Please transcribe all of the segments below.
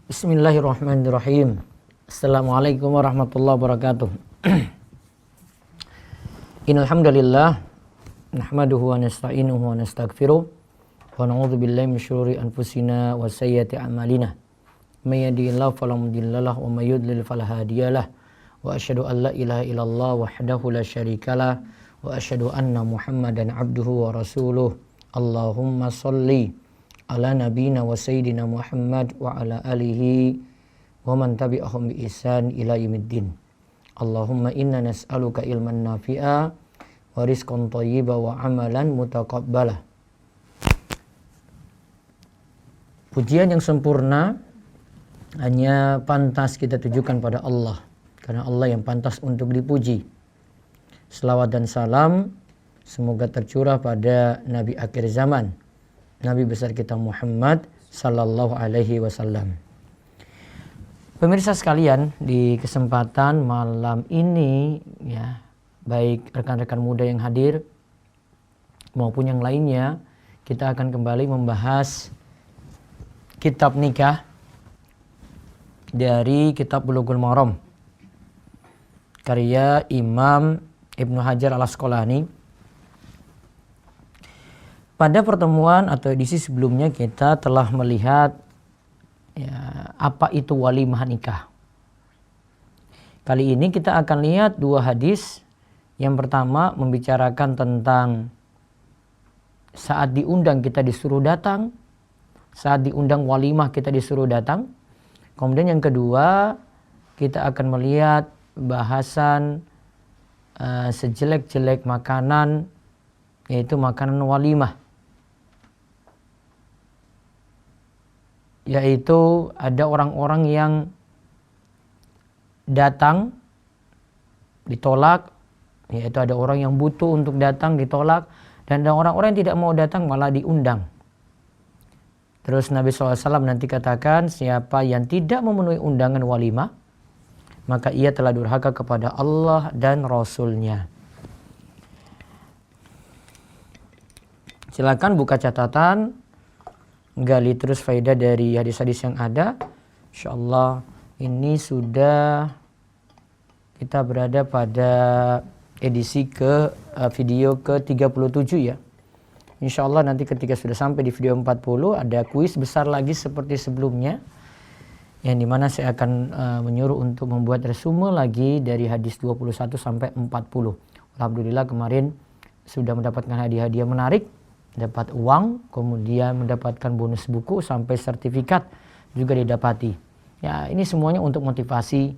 Bismillahirrahmanirrahim. Assalamualaikum warahmatullahi wabarakatuh. Innal hamdalillah nahmaduhu wa nasta'inuhu wa nastaghfiruh wa na'udzu billahi min syururi anfusina wa sayyiati a'malina. May yahdihillahu fala mudhillalah wa may yudlil fala hadiyalah. Wa asyhadu an la ilaha illallah wahdahu la syarikalah wa asyhadu anna Muhammadan abduhu wa rasuluh. Allahumma shalli ala nabiyina wa sayyidina Muhammad wa ala alihi wa man tabi'ahum bi ihsan ila yaumiddin. Allahumma inna nas'aluka ilman nafi'a wa rizqan thayyiba wa amalan mutaqabbala. Pujian yang sempurna hanya pantas kita tujukan pada Allah, karena Allah yang pantas untuk dipuji. Selawat dan salam semoga tercurah pada Nabi akhir zaman, Nabi besar kita Muhammad sallallahu alaihi wasallam. Pemirsa sekalian, di kesempatan malam ini ya, baik rekan-rekan muda yang hadir maupun yang lainnya, kita akan kembali membahas kitab nikah dari kitab Bulughul Maram karya Imam Ibnu Hajar Al-Asqalani. Pada pertemuan atau edisi sebelumnya kita telah melihat ya, apa itu walimah nikah. Kali ini kita akan lihat dua hadis. Yang pertama membicarakan tentang saat diundang kita disuruh datang, saat diundang walimah kita disuruh datang. Kemudian yang kedua kita akan melihat bahasan sejelek-jelek makanan, yaitu makanan walimah. Yaitu ada orang-orang yang datang ditolak, yaitu ada orang yang butuh untuk datang ditolak, dan ada orang-orang yang tidak mau datang malah diundang. Terus Nabi SAW nanti katakan, siapa yang tidak memenuhi undangan walimah, maka ia telah durhaka kepada Allah dan Rasulnya. Silakan buka catatan, gali terus faedah dari hadis-hadis yang ada. InsyaAllah ini sudah kita berada pada edisi video ke-37 ya. InsyaAllah nanti ketika sudah sampai di video 40 ada kuis besar lagi seperti sebelumnya, yang dimana saya akan menyuruh untuk membuat resume lagi dari hadis 21 sampai 40. Alhamdulillah kemarin sudah mendapatkan hadiah-hadiah menarik, dapat uang, kemudian mendapatkan bonus buku sampai sertifikat juga didapati. Ya, ini semuanya untuk motivasi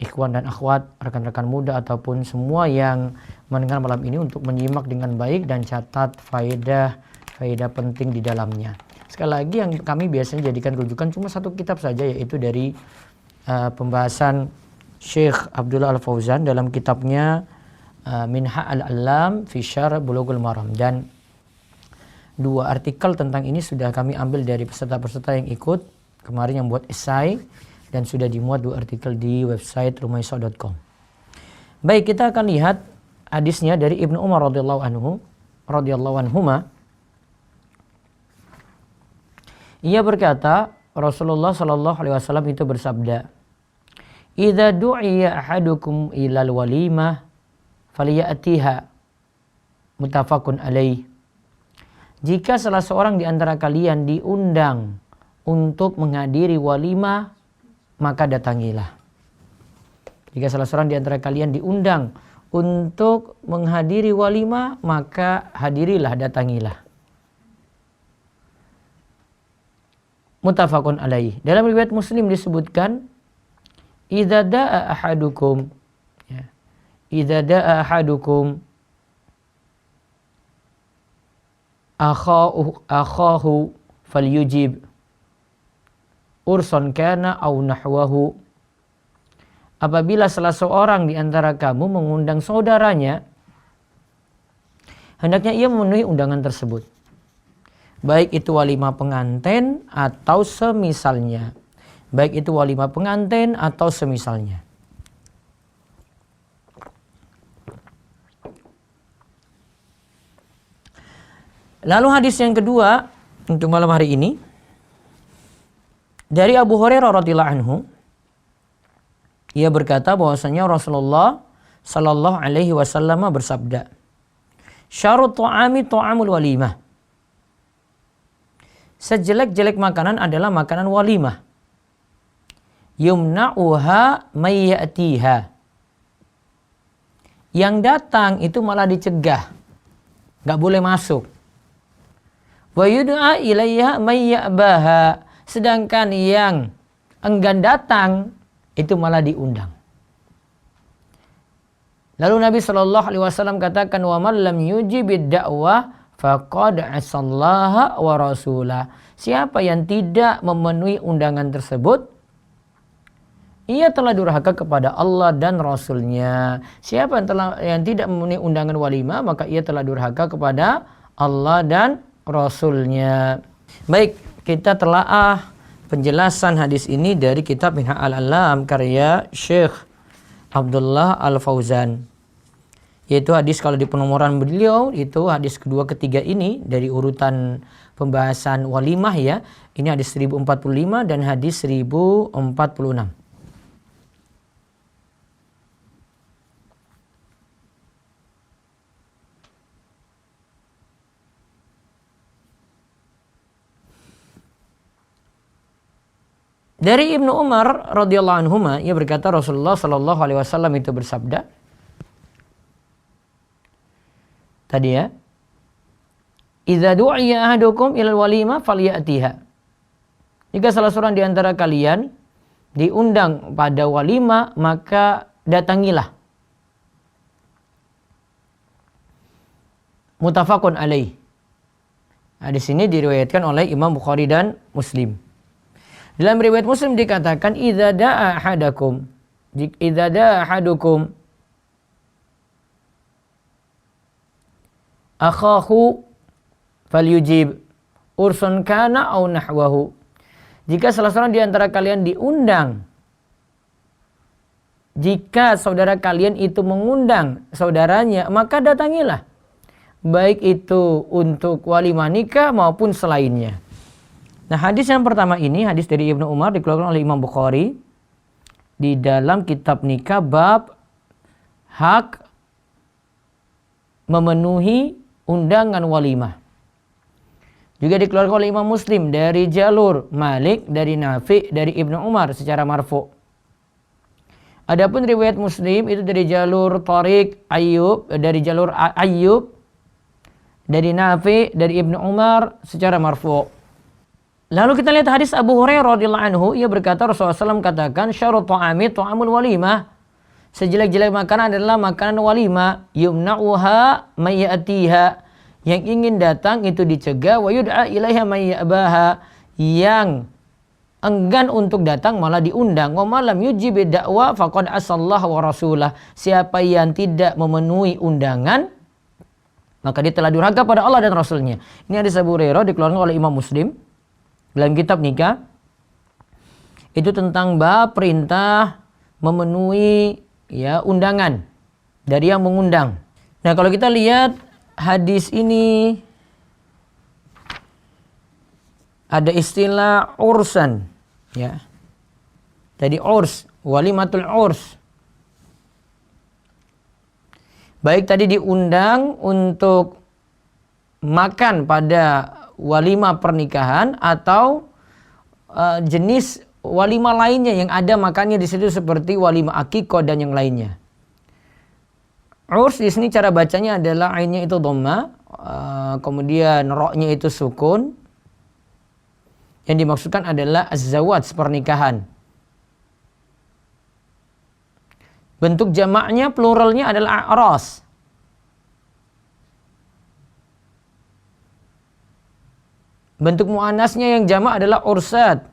ikhwan dan akhwat, rekan-rekan muda ataupun semua yang mendengar malam ini untuk menyimak dengan baik dan catat faedah penting di dalamnya. Sekali lagi yang kami biasanya jadikan rujukan cuma satu kitab saja, yaitu dari pembahasan Syekh Abdullah Al-Fauzan dalam kitabnya Minha al-Alam fi Syarh Bulughul Maram, dan dua artikel tentang ini sudah kami ambil dari peserta-peserta yang ikut kemarin yang buat esai, dan sudah dimuat dua artikel di website rumaisa.com. Baik, kita akan lihat hadisnya dari Ibnu Umar radhiyallahu anhuma. Ia berkata, Rasulullah sallallahu alaihi wasallam itu bersabda, "Idza du'iya ahadukum ilal walimah faliyatiha." Muttafaqun alaih. Jika salah seorang di antara kalian diundang untuk menghadiri walimah, maka datangilah. Jika salah seorang di antara kalian diundang untuk menghadiri walimah, maka hadirilah, datangilah. Muttafaqun alaih. Dalam riwayat Muslim disebutkan, idza da'a ahadukum, ya, idza da'a ahadukum akhahu falyujib urson kana au nahwahu. Apabila salah seorang di antara kamu mengundang saudaranya, hendaknya ia memenuhi undangan tersebut, baik itu walimah pengantin atau semisalnya. Baik itu walimah pengantin atau semisalnya. Lalu hadis yang kedua untuk malam hari ini, Dari Abu Hurairah radhiyallahu anhu, ia berkata bahwasanya Rasulullah sallallahu alaihi wasallam bersabda, "Syarut ta'ami ta'amul walimah." Sejelek-jelek makanan adalah makanan walimah. Yumna'uha may ya'tiha. Yang datang itu malah dicegah. Enggak boleh masuk. Wa yud'a ilaiha may ya'baha. Sedangkan yang enggan datang itu malah diundang. Lalu Nabi SAW katakan, wa man lam yujibid da'wah faqad asallaha wa rasulah. Siapa yang tidak memenuhi undangan tersebut, ia telah durhaka kepada Allah dan Rasulnya. Siapa yang tidak memenuhi undangan walimah, maka ia telah durhaka kepada Allah dan Rasulnya. Baik, kita telaah penjelasan hadis ini dari kitab Minhaj al-Alam karya Syekh Abdullah Al-Fauzan. Yaitu hadis kalau di penomoran beliau itu hadis kedua ketiga ini dari urutan pembahasan walimah ya. Ini hadis 1045 dan hadis 1046. Dari Ibnu Umar radhiyallahu anhuma, ia berkata Rasulullah sallallahu alaihi wasallam itu bersabda, tadi ya, "Idza du'iya ahadukum ilal walimah falyatiha." Jika salah seorang di antara kalian diundang pada walimah, maka datangilah. Muttafaqun alaih. Hadis ini diriwayatkan oleh Imam Bukhari dan Muslim. Dalam riwayat Muslim dikatakan idza da'a ahadukum akhahu falyujib ursun kana au nahwahu. Jika salah seorang di antara kalian diundang, jika saudara kalian itu mengundang saudaranya, maka datangilah. Baik itu untuk walimah nikah maupun selainnya. Nah, hadis yang pertama ini, hadis dari Ibnu Umar dikeluarkan oleh Imam Bukhari di dalam kitab nikah bab hak memenuhi undangan walimah. Juga dikeluarkan oleh Imam Muslim dari jalur Malik, dari Nafi, dari Ibnu Umar secara marfu. Adapun riwayat Muslim itu dari jalur Tariq Ayyub, dari jalur Ayyub, dari Nafi, dari Ibnu Umar secara marfu. Lalu kita lihat hadis Abu Hurairah radhiyallahu anhu, ia berkata Rasulullah SAW katakan syarut ta'ami ta'amul walimah. Sejelek-jelek makanan adalah makanan walimah. Yumna'uha may ya'tiha. Yang ingin datang itu dicegah. Wa yud'a ilaiha may ya'baha. Yang enggan untuk datang malah diundang. Wa ma lam yujibid da'wa faqad asallahu wa rasulah. Siapa yang tidak memenuhi undangan, maka dia telah durhaka pada Allah dan Rasulnya. Ini hadis Abu Hurairah dikeluarkan oleh Imam Muslim dalam kitab nikah. Itu tentang bab perintah memenuhi ya undangan dari yang mengundang. Nah, kalau kita lihat hadis ini ada istilah ursan ya. Tadi urs, walimatul urs. Baik tadi diundang untuk makan pada walimah pernikahan atau jenis walimah lainnya yang ada makannya di situ seperti walimah akikah dan yang lainnya. Urs di sini cara bacanya adalah ainnya itu dhamma, kemudian roknya itu sukun. Yang dimaksudkan adalah az-zawaj, pernikahan. Bentuk jamaknya pluralnya adalah a'ras. Bentuk muannasnya yang jamak adalah ursat.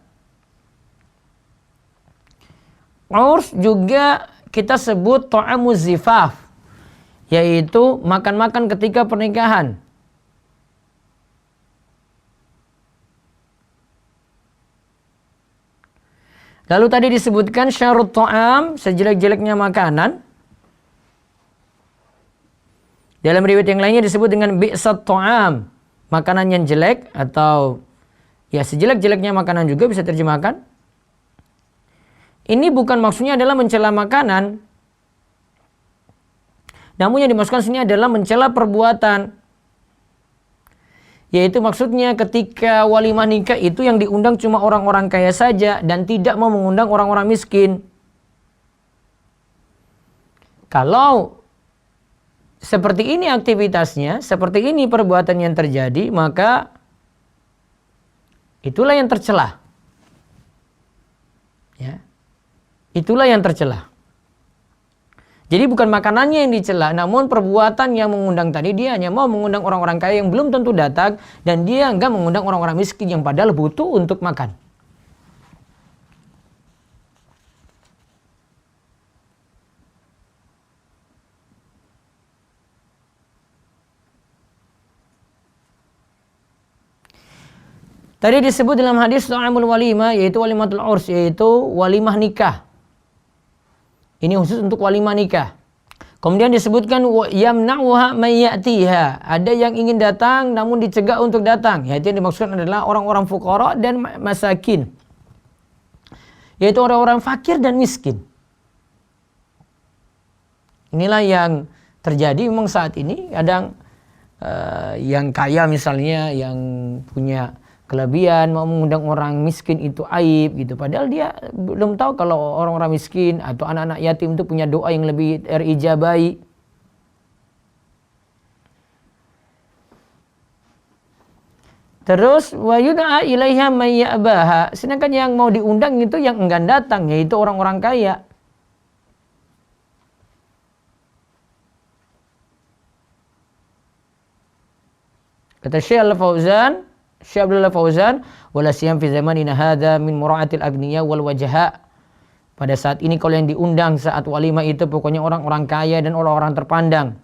Urs juga kita sebut ta'amuz zifaf, yaitu makan-makan ketika pernikahan. Lalu tadi disebutkan syarut ta'am, sejelek-jeleknya makanan. Dalam riwayat yang lainnya disebut dengan bi'sat ta'am, makanan yang jelek, atau ya sejelek-jeleknya makanan juga bisa terjemahkan. ini bukan maksudnya adalah mencela makanan. Namun yang dimaksudkan sini adalah mencela perbuatan. Yaitu maksudnya ketika walimah nikah itu yang diundang cuma orang-orang kaya saja dan tidak mau mengundang orang-orang miskin. Kalau seperti ini aktivitasnya, seperti ini perbuatan yang terjadi, maka itulah yang tercela. Ya. Itulah yang tercela. Jadi bukan makanannya yang dicela, namun perbuatan yang mengundang tadi. Dia hanya mau mengundang orang-orang kaya yang belum tentu datang, dan dia enggak mengundang orang-orang miskin yang padahal butuh untuk makan. Tadi disebut dalam hadis ta'amul walimah, yaitu walimatul urs, yaitu walimah nikah. Ini khusus untuk walimah nikah. Kemudian disebutkan yamna'uha may ya'tiha. Ada yang ingin datang namun dicegah untuk datang. Yaitu yang dimaksudkan adalah orang-orang fuqara dan masakin. Yaitu orang-orang fakir dan miskin. Inilah yang terjadi memang saat ini. Kadang yang kaya misalnya, yang punya kelebihan mau mengundang orang miskin itu aib gitu. Padahal dia belum tahu kalau orang-orang miskin atau anak-anak yatim itu punya doa yang lebih terijabai. Terus wa yud'a ilaiha may ya'baha. Sedangkan yang mau diundang itu yang enggan datang, yaitu orang-orang kaya. Kata Syekh Al-Fauzan, Syekh Abdullah Fauzan, wala siyam fi zamanina hadza min mura'atil agniya wal wajaha. Pada saat ini kalau yang diundang saat walimah itu pokoknya orang-orang kaya dan orang-orang terpandang.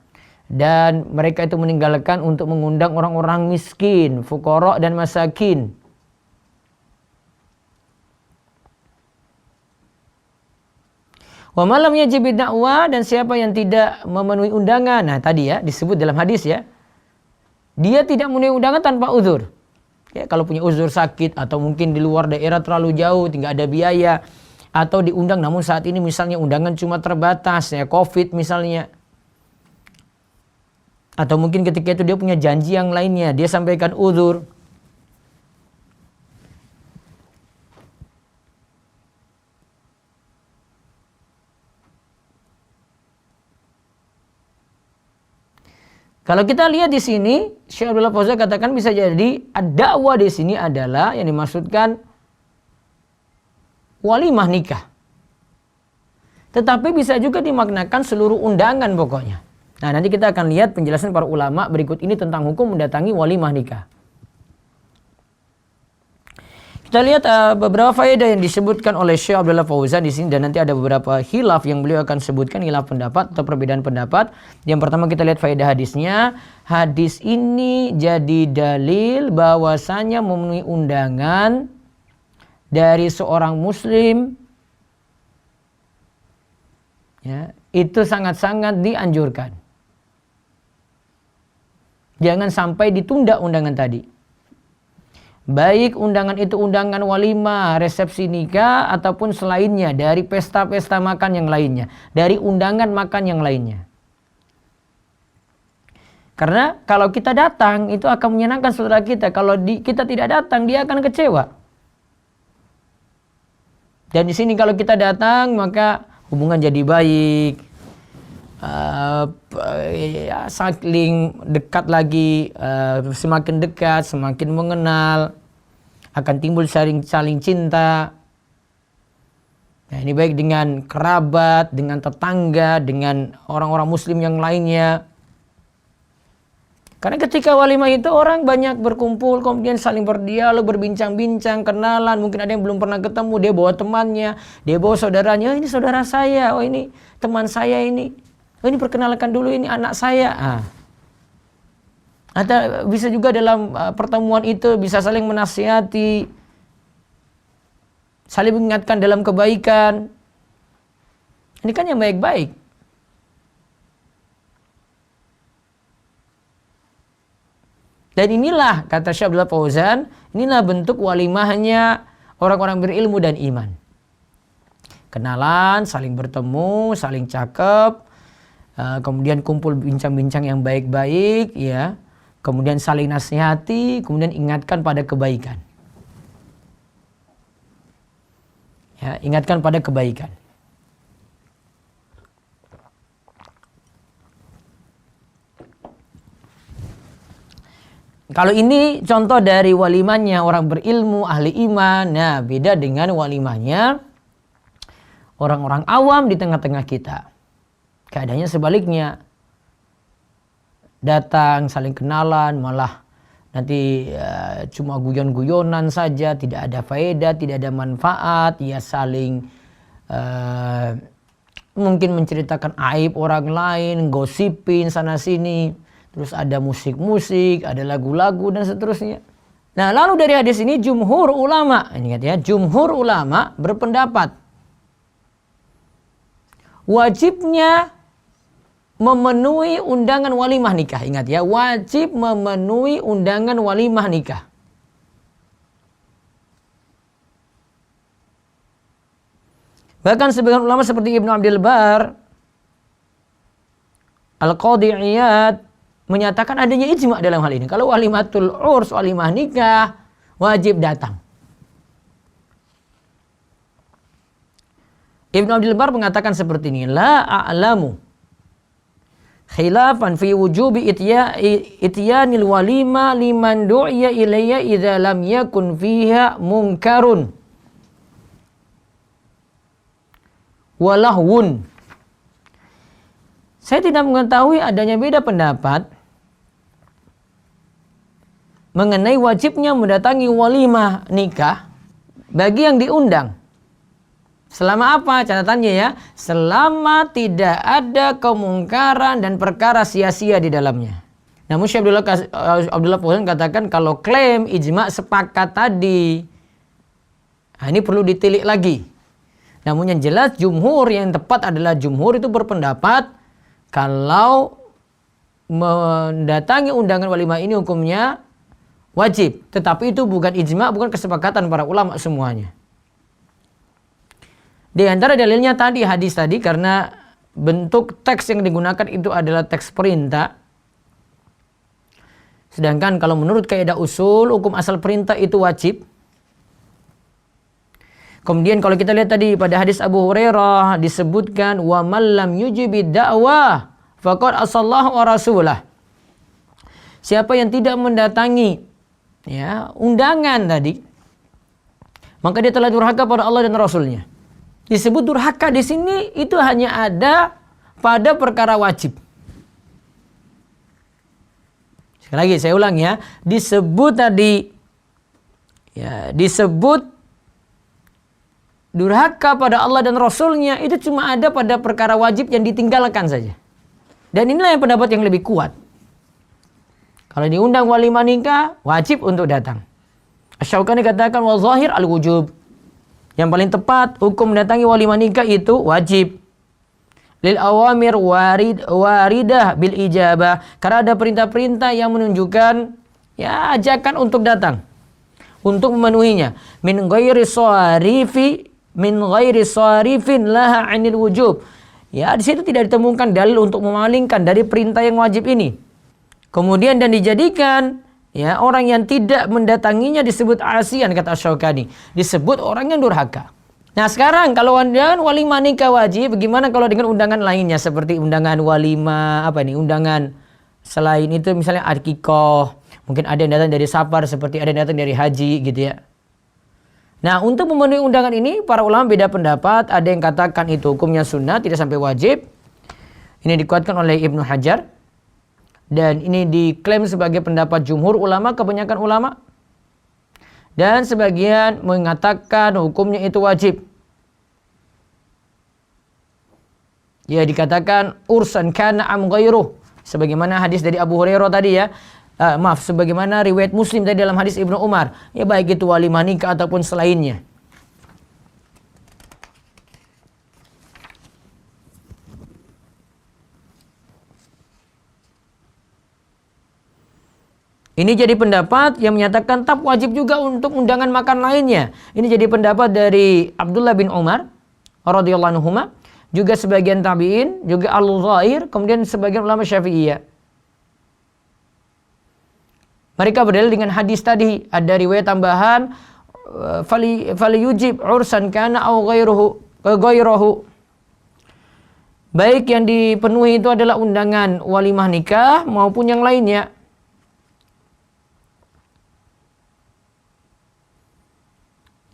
Dan mereka itu meninggalkan untuk mengundang orang-orang miskin, fuqara dan masakin. Wa malam yajib dakwah, dan siapa yang tidak memenuhi undangan. Nah, tadi ya disebut dalam hadis ya. Dia tidak memenuhi undangan tanpa uzur. Ya, kalau punya uzur sakit atau mungkin di luar daerah terlalu jauh, tidak ada biaya, atau diundang namun saat ini misalnya undangan cuma terbatas, ya COVID misalnya. Atau mungkin ketika itu dia punya janji yang lainnya, dia sampaikan uzur. Kalau kita lihat di sini, Syekh Abdullah Fauzan katakan bisa jadi ad-da'wah di sini adalah yang dimaksudkan walimah nikah. Tetapi bisa juga dimaknakan seluruh undangan pokoknya. Nah, nanti kita akan lihat penjelasan para ulama berikut ini tentang hukum mendatangi walimah nikah. Kita lihat beberapa faedah yang disebutkan oleh Syekh Abdullah Fauzan di sini, dan nanti ada beberapa khilaf yang beliau akan sebutkan, khilaf pendapat atau perbedaan pendapat. Yang pertama kita lihat faedah hadisnya. Hadis ini jadi dalil bahwasanya memenuhi undangan dari seorang muslim ya, itu sangat-sangat dianjurkan. Jangan sampai ditunda undangan tadi. Baik undangan itu undangan walimah, resepsi nikah, ataupun selainnya, dari pesta-pesta makan yang lainnya, dari undangan makan yang lainnya. Karena kalau kita datang, itu akan menyenangkan saudara kita. Kalau kita tidak datang, dia akan kecewa. Dan di sini kalau kita datang, maka hubungan jadi baik. Saling dekat lagi, semakin dekat, semakin mengenal, akan timbul saling cinta. Nah, ini baik dengan kerabat, dengan tetangga, dengan orang-orang muslim yang lainnya. Karena ketika walimah itu orang banyak berkumpul, kemudian saling berdialog, berbincang-bincang, kenalan, mungkin ada yang belum pernah ketemu, dia bawa temannya, dia bawa saudaranya, oh ini saudara saya, oh ini teman saya ini. Oh, ini perkenalkan dulu, ini anak saya. Atau bisa juga dalam pertemuan itu bisa saling menasihati, saling mengingatkan dalam kebaikan. Ini kan yang baik-baik. Dan inilah kata Syekh Abdullah Fauzan, inilah bentuk walimahnya orang-orang berilmu dan iman. kenalan, saling bertemu, saling cakep, kemudian kumpul bincang-bincang yang baik-baik, ya. Kemudian saling nasihati, kemudian ingatkan pada kebaikan. Ya, ingatkan pada kebaikan. Kalau ini contoh dari walimahnya orang berilmu, ahli iman. Nah, beda dengan walimahnya orang-orang awam di tengah-tengah kita. Keadaannya sebaliknya. Datang, saling kenalan, malah nanti cuma guyon-guyonan saja, tidak ada faedah, tidak ada manfaat, ya saling mungkin menceritakan aib orang lain, gosipin sana-sini. Terus ada musik-musik, ada lagu-lagu dan seterusnya. Nah, lalu dari hadis ini jumhur ulama, ingat ya, jumhur ulama berpendapat wajibnya memenuhi undangan walimah nikah. Ingat ya, wajib memenuhi undangan walimah nikah. Bahkan sebagian ulama seperti Ibnu Abdul Bar, Al-Qadhi Iyad menyatakan adanya ijma dalam hal ini. Kalau walimatul urs, walimah nikah, wajib datang. Ibnu Abdul Bar mengatakan seperti ini, la a'lamu khilafan fi wujubi ityanil walima liman du'iya ilayya idza lam yakun fiha munkarun walahwun. Saya tidak mengetahui adanya beda pendapat mengenai wajibnya mendatangi walimah nikah bagi yang diundang. Selama apa? Catatannya ya, selama tidak ada kemungkaran dan perkara sia-sia di dalamnya. Namun Syekh Abdullah Fauzan katakan kalau klaim ijma sepakat tadi, nah ini perlu ditilik lagi. Namun yang jelas jumhur, yang tepat adalah jumhur itu berpendapat kalau mendatangi undangan walimah ini hukumnya wajib, tetapi itu bukan ijma, bukan kesepakatan para ulama semuanya. Di antara dalilnya tadi hadis tadi, karena bentuk teks yang digunakan itu adalah teks perintah. Sedangkan kalau menurut kaidah usul, hukum asal perintah itu wajib. Kemudian kalau kita lihat tadi pada hadis Abu Hurairah disebutkan wa man lam yujibid da'wah faqad asallahu wa rasulah. Siapa yang tidak mendatangi ya undangan tadi, maka dia telah durhaka pada Allah dan Rasulnya. Disebut durhaka di sini itu hanya ada pada perkara wajib. Sekali lagi saya ulang ya, disebut tadi ya, disebut durhaka pada Allah dan Rasulnya itu cuma ada pada perkara wajib yang ditinggalkan saja. Dan inilah yang pendapat yang lebih kuat. Kalau diundang walimah nikah, wajib untuk datang. Asy-Syaukani katakan wa zahir al-wujub. Yang paling tepat, hukum mendatangi walimah nikah itu wajib. Lil awamir waridah bil ijabah. Karena ada perintah-perintah yang menunjukkan ya ajakan untuk datang. Untuk memenuhinya. Min ghairi sarifin laha 'anil wujub. Ya, di situ tidak ditemukan dalil untuk memalingkan dari perintah yang wajib ini. Kemudian dan dijadikan ya orang yang tidak mendatanginya disebut asian, kata Asy-Syaukani, disebut orang yang durhaka. Nah sekarang kalau dengan walimah nikah wajib, bagaimana kalau dengan undangan lainnya seperti undangan walimah undangan selain itu, misalnya akikah, mungkin ada yang datang dari safar seperti ada yang datang dari haji gitu ya. Nah untuk memenuhi undangan ini para ulama beda pendapat. Ada yang katakan itu hukumnya sunnah, tidak sampai wajib. Ini dikuatkan oleh Ibnu Hajar. Dan ini diklaim sebagai pendapat jumhur ulama, kebanyakan ulama. Dan sebagian mengatakan hukumnya itu wajib. Ya dikatakan ursan kana am ghairuh. Sebagaimana hadis dari Abu Hurairah tadi ya. Sebagaimana riwayat Muslim tadi dalam hadis Ibnu Umar. Ya baik itu walimah nikah ataupun selainnya. Ini jadi pendapat yang menyatakan tetap wajib juga untuk undangan makan lainnya. Ini jadi pendapat dari Abdullah bin Umar, radhiyallahu anhuma, juga sebagian tabi'in, juga al-Zahir, kemudian sebagian ulama Syafi'iyah. Mereka berdalil dengan hadis tadi, ada riwayat tambahan fali yujib ursan kana au ghairuhu. Baik yang dipenuhi itu adalah undangan walimah nikah maupun yang lainnya.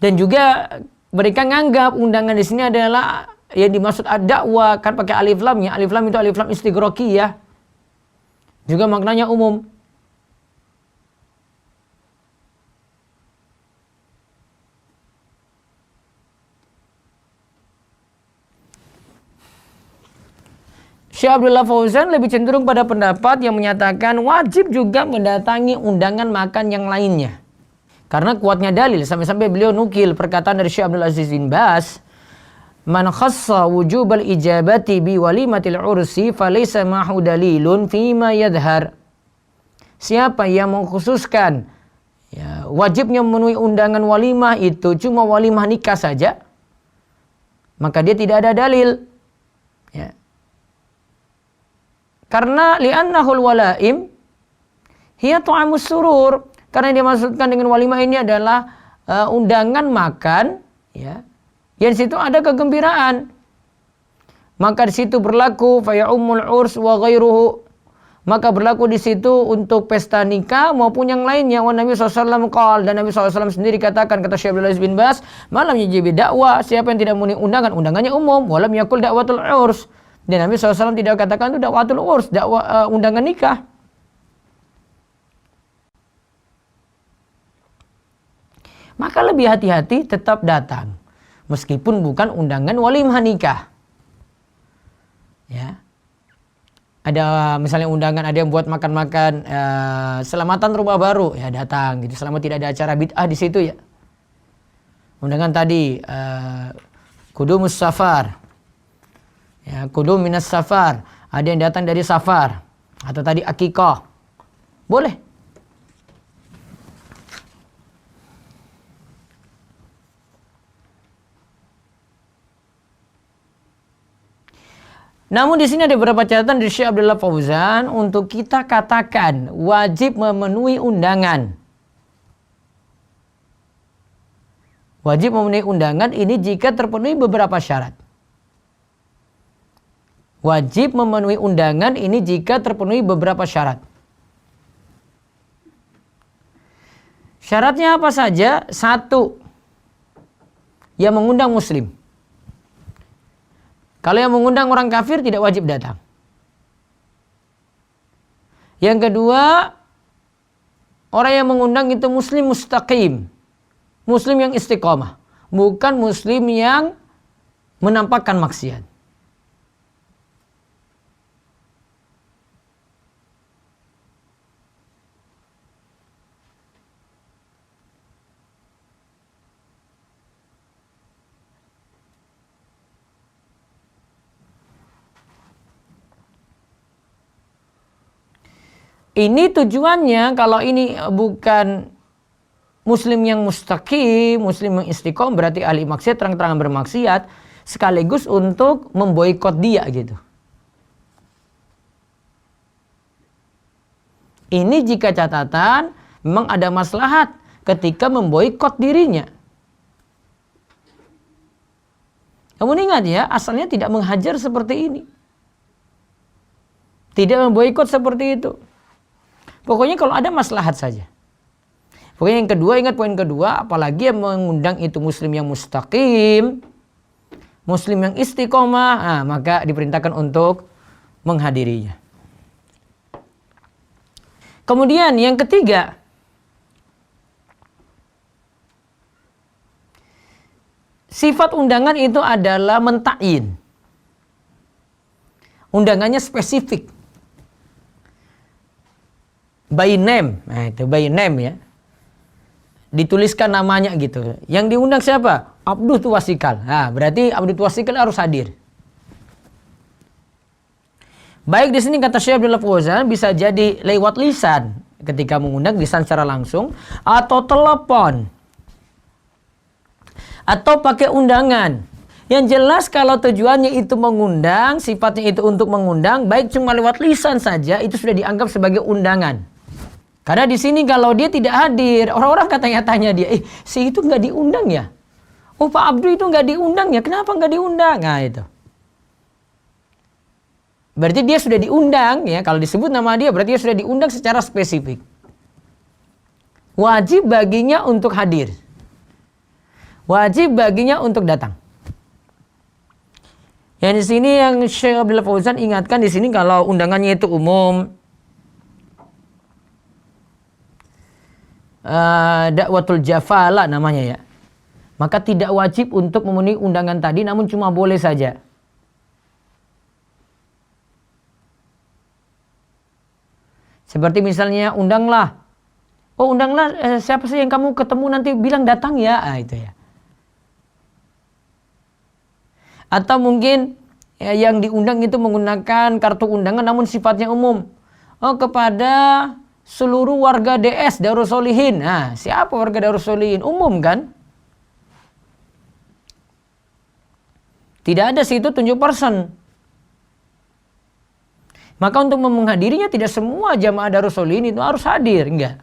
Dan juga mereka nganggap undangan di sini adalah yang dimaksud ad-dakwah, kan pakai alif lam ya. Alif lam itu alif lam istighraqiyah. Juga maknanya umum. Syekh Abdullah Fauzan lebih cenderung pada pendapat yang menyatakan wajib juga mendatangi undangan makan yang lainnya. Karena kuatnya dalil, sampai-sampai beliau nukil perkataan dari Syekh Abdul Aziz bin Baz, "Man khassa wujubal ijabati bi walimatil ursi falaysa ma'hu dalilun fima yadhhar." Siapa yang mengkhususkan ya, wajibnya memenuhi undangan walimah itu cuma walimah nikah saja, maka dia tidak ada dalil. Ya. Karena li'annahul walaim hiya tu'amus surur. Karena yang dimaksudkan dengan walimah ini adalah undangan makan, ya, yang di situ ada kegembiraan. Maka di situ berlaku faya'ummul urs wa ghairuhu. Maka berlaku di situ untuk pesta nikah maupun yang lainnya. Wa Nabi SAW qala, dan Nabi SAW sendiri katakan, kata Syekh Abdul Aziz bin Baz, malam yajibi dakwah, siapa yang tidak memenuhi undangan, undangannya umum. Walam yakul dakwatul urs. Dan Nabi SAW tidak katakan itu dakwatul urs, dakwah undangan nikah. Maka lebih hati-hati tetap datang. Meskipun bukan undangan walimah nikah. Ya. Ada misalnya undangan, ada yang buat makan-makan selamatan rumah baru, ya datang gitu. Selama tidak ada acara bid'ah di situ ya. Undangan tadi kudumus safar. Ya, kudum minas safar. Ada yang datang dari safar atau tadi akikah. Boleh. Namun di sini ada beberapa catatan dari Syekh Abdullah Fauzan untuk kita katakan wajib memenuhi undangan. Wajib memenuhi undangan ini jika terpenuhi beberapa syarat. Wajib memenuhi undangan ini jika terpenuhi beberapa syarat. Syaratnya apa saja? 1, yang mengundang muslim. Kalau yang mengundang orang kafir tidak wajib datang. Yang kedua, orang yang mengundang itu muslim mustaqim. Muslim yang istiqomah. Bukan muslim yang menampakkan maksiat. Ini tujuannya kalau ini bukan muslim yang mustaqim, muslim yang istiqomah, berarti ahli maksiat, terang-terangan bermaksiat, sekaligus untuk memboikot dia gitu. Ini jika catatan memang ada maslahat ketika memboikot dirinya. Kamu ingat ya, asalnya tidak menghajar seperti ini. Tidak memboikot seperti itu. Pokoknya kalau ada maslahat saja. Pokoknya yang kedua, ingat poin kedua, apalagi yang mengundang itu muslim yang mustaqim, muslim yang istiqomah, maka diperintahkan untuk menghadirinya. Kemudian yang ketiga, sifat undangan itu adalah mentakyin. Undangannya spesifik. By name, nah itu by name ya. Dituliskan namanya gitu. Yang diundang siapa? Abdul Tuwasikal. Nah, berarti Abdul Tuwasikal harus hadir. Baik di sini kata Syekh Abdullah Fauzan bisa jadi lewat lisan ketika mengundang lisan secara langsung atau telepon atau pakai undangan. Yang jelas kalau tujuannya itu mengundang, sifatnya itu untuk mengundang, baik cuma lewat lisan saja, itu sudah dianggap sebagai undangan. Karena di sini kalau dia tidak hadir, orang-orang katanya tanya dia, si itu nggak diundang ya? Oh, Pak Abdul itu nggak diundang ya? Kenapa nggak diundang? Nah itu. Berarti dia sudah diundang ya. Kalau disebut nama dia, berarti dia sudah diundang secara spesifik. Wajib baginya untuk hadir. Wajib baginya untuk datang. Yang di sini yang Syekh Abdul Fauzan ingatkan di sini kalau undangannya itu umum, dakwatul jafala namanya ya, maka tidak wajib untuk memenuhi undangan tadi, namun cuma boleh saja. Seperti misalnya undanglah, siapa sih yang kamu ketemu nanti bilang datang ya, itu ya. Atau mungkin ya, yang diundang itu menggunakan kartu undangan namun sifatnya umum. Oh, kepada seluruh warga DS Darus Sholihin. Nah, siapa warga Darus Sholihin? Umum kan? Tidak ada situ tunjuk person. Maka untuk menghadirinya tidak semua jamaah Darus Sholihin itu harus hadir, enggak.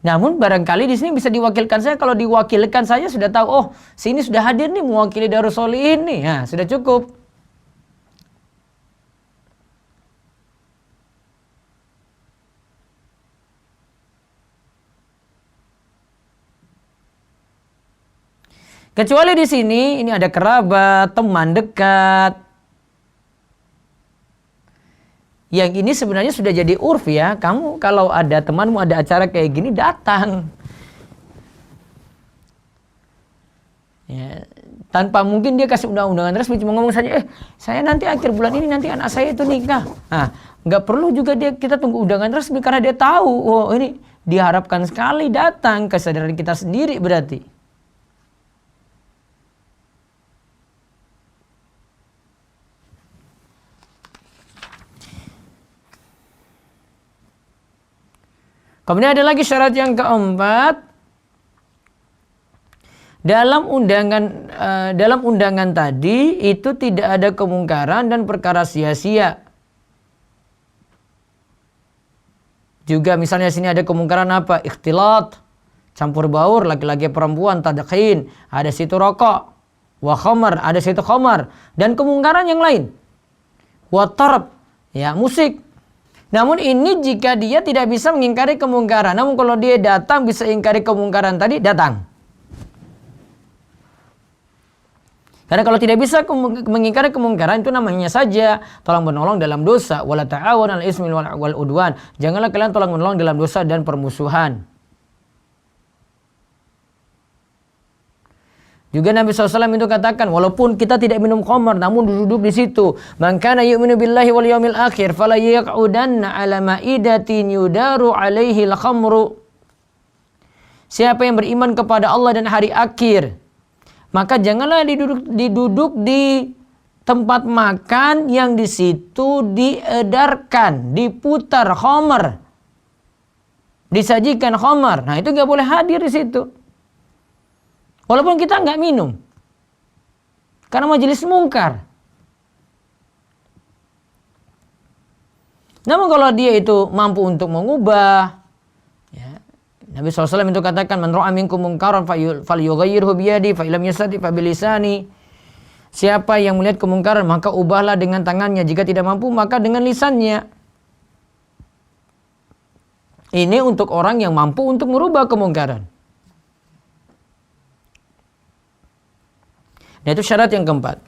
Namun barangkali di sini bisa diwakilkan saya. Kalau diwakilkan saya sudah tahu, oh sini sudah hadir nih mewakili Darus Sholihin nih, nah, sudah cukup. Kecuali di sini ini ada kerabat, teman dekat. Yang ini sebenarnya sudah jadi urf ya. Kamu kalau ada temanmu ada acara kayak gini datang. Ya, tanpa mungkin dia kasih undangan resmi, cuma ngomong saja, saya nanti akhir bulan ini nanti anak saya itu nikah. Nah, nggak perlu juga kita tunggu undangan resmi karena dia tahu, oh ini diharapkan sekali datang, kesadaran kita sendiri berarti. Kemudian ada lagi syarat yang keempat, dalam undangan tadi itu tidak ada kemungkaran dan perkara sia-sia. Juga misalnya sini ada kemungkaran apa? Ikhtilat, campur baur laki-laki perempuan, tadkhin, ada situ rokok, wa khamar, ada situ khamar, dan kemungkaran yang lain. Wa tarab, ya musik. Namun ini jika dia tidak bisa mengingkari kemungkaran. Namun kalau dia datang bisa ingkari kemungkaran tadi, datang. Karena kalau tidak bisa mengingkari kemungkaran itu namanya saja tolong menolong dalam dosa. Wala ta'awun 'alal ismi wal udwan. Janganlah kalian tolong menolong dalam dosa dan permusuhan. Juga Nabi SAW itu katakan, walaupun kita tidak minum khamar, namun duduk di situ. Man kana yu'minu billahi wal yawmil akhir, fala yaq'udanna ala ma'idatin yudaru alaihi al-khamru. Siapa yang beriman kepada Allah dan hari akhir, maka janganlah diduduk di tempat makan yang di situ diedarkan, diputar khamar, disajikan khamar. Nah itu nggak boleh hadir di situ. Walaupun kita nggak minum, karena majelis mungkar. Namun kalau dia itu mampu untuk mengubah, ya, Nabi SAW itu katakan, man ra'a minkum munkaran falyughayyirhu biyadi fa illam yastati fa bilisani. Siapa yang melihat kemungkaran maka ubahlah dengan tangannya, jika tidak mampu maka dengan lisannya. Ini untuk orang yang mampu untuk merubah kemungkaran. Nah itu syarat yang keempat.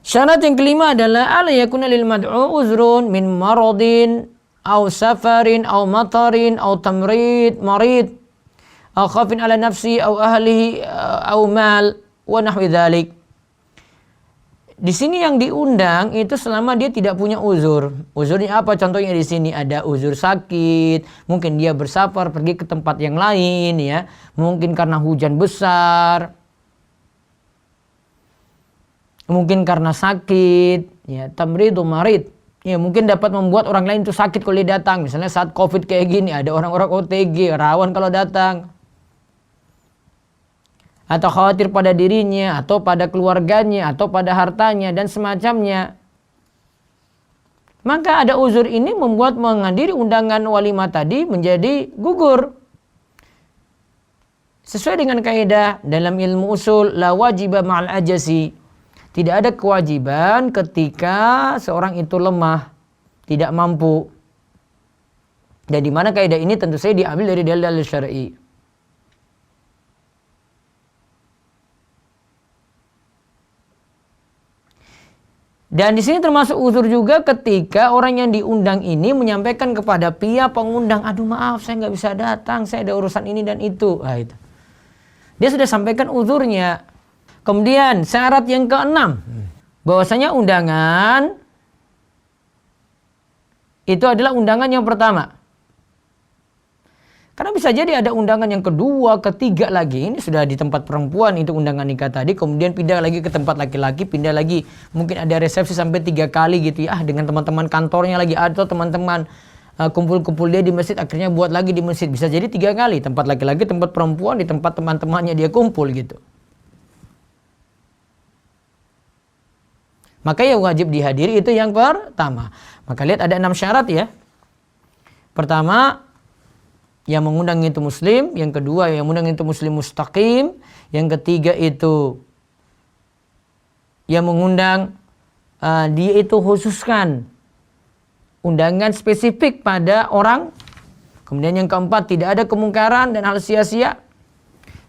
Syarat yang kelima adalah ala yakuna lil mad'u uzrun min maradin aw safarin aw matarin aw marid aw khafin ala nafsi aw ahlihi aw mal wa nahwi dzalik. Di sini yang diundang itu selama dia tidak punya uzur. Uzurnya apa? Contohnya di sini ada uzur sakit, mungkin dia bersafar pergi ke tempat yang lain ya, mungkin karena hujan besar, mungkin karena sakit Ya, tamridu marid. Ya, mungkin dapat membuat orang lain itu sakit kalau dia datang. Misalnya saat Covid kayak gini, ada orang-orang OTG, rawan kalau datang. Atau khawatir pada dirinya, atau pada keluarganya, atau pada hartanya, dan semacamnya. Maka ada uzur ini membuat menghadiri undangan walimah tadi menjadi gugur. Sesuai dengan kaidah dalam ilmu usul, la wajiba ma'al ajasi. Tidak ada kewajiban ketika seorang itu lemah, tidak mampu. Dan di mana kaidah ini tentu saja diambil dari dalil syar'i. Dan di sini termasuk uzur juga ketika orang yang diundang ini menyampaikan kepada pihak pengundang, aduh maaf saya nggak bisa datang, saya ada urusan ini dan itu. Nah, itu. Dia sudah sampaikan uzurnya. Kemudian syarat yang keenam, bahwasanya undangan itu adalah undangan yang pertama. Karena bisa jadi ada undangan yang kedua, ketiga lagi. Ini sudah di tempat perempuan itu undangan nikah tadi. Kemudian pindah lagi ke tempat laki-laki. Pindah lagi. Mungkin ada resepsi sampai 3 kali gitu ya. Dengan teman-teman kantornya lagi. Atau teman-teman kumpul-kumpul dia di masjid. Akhirnya buat lagi di masjid. Bisa jadi 3 kali. Tempat laki-laki, tempat perempuan, di tempat teman-temannya dia kumpul gitu. Maka yang wajib dihadiri itu yang pertama. Maka lihat ada 6 syarat ya. Pertama, yang mengundang itu muslim. Yang kedua, yang mengundang itu muslim mustaqim. Yang ketiga itu yang mengundang dia itu khususkan undangan spesifik pada orang. Kemudian yang keempat, tidak ada kemungkaran dan hal sia-sia.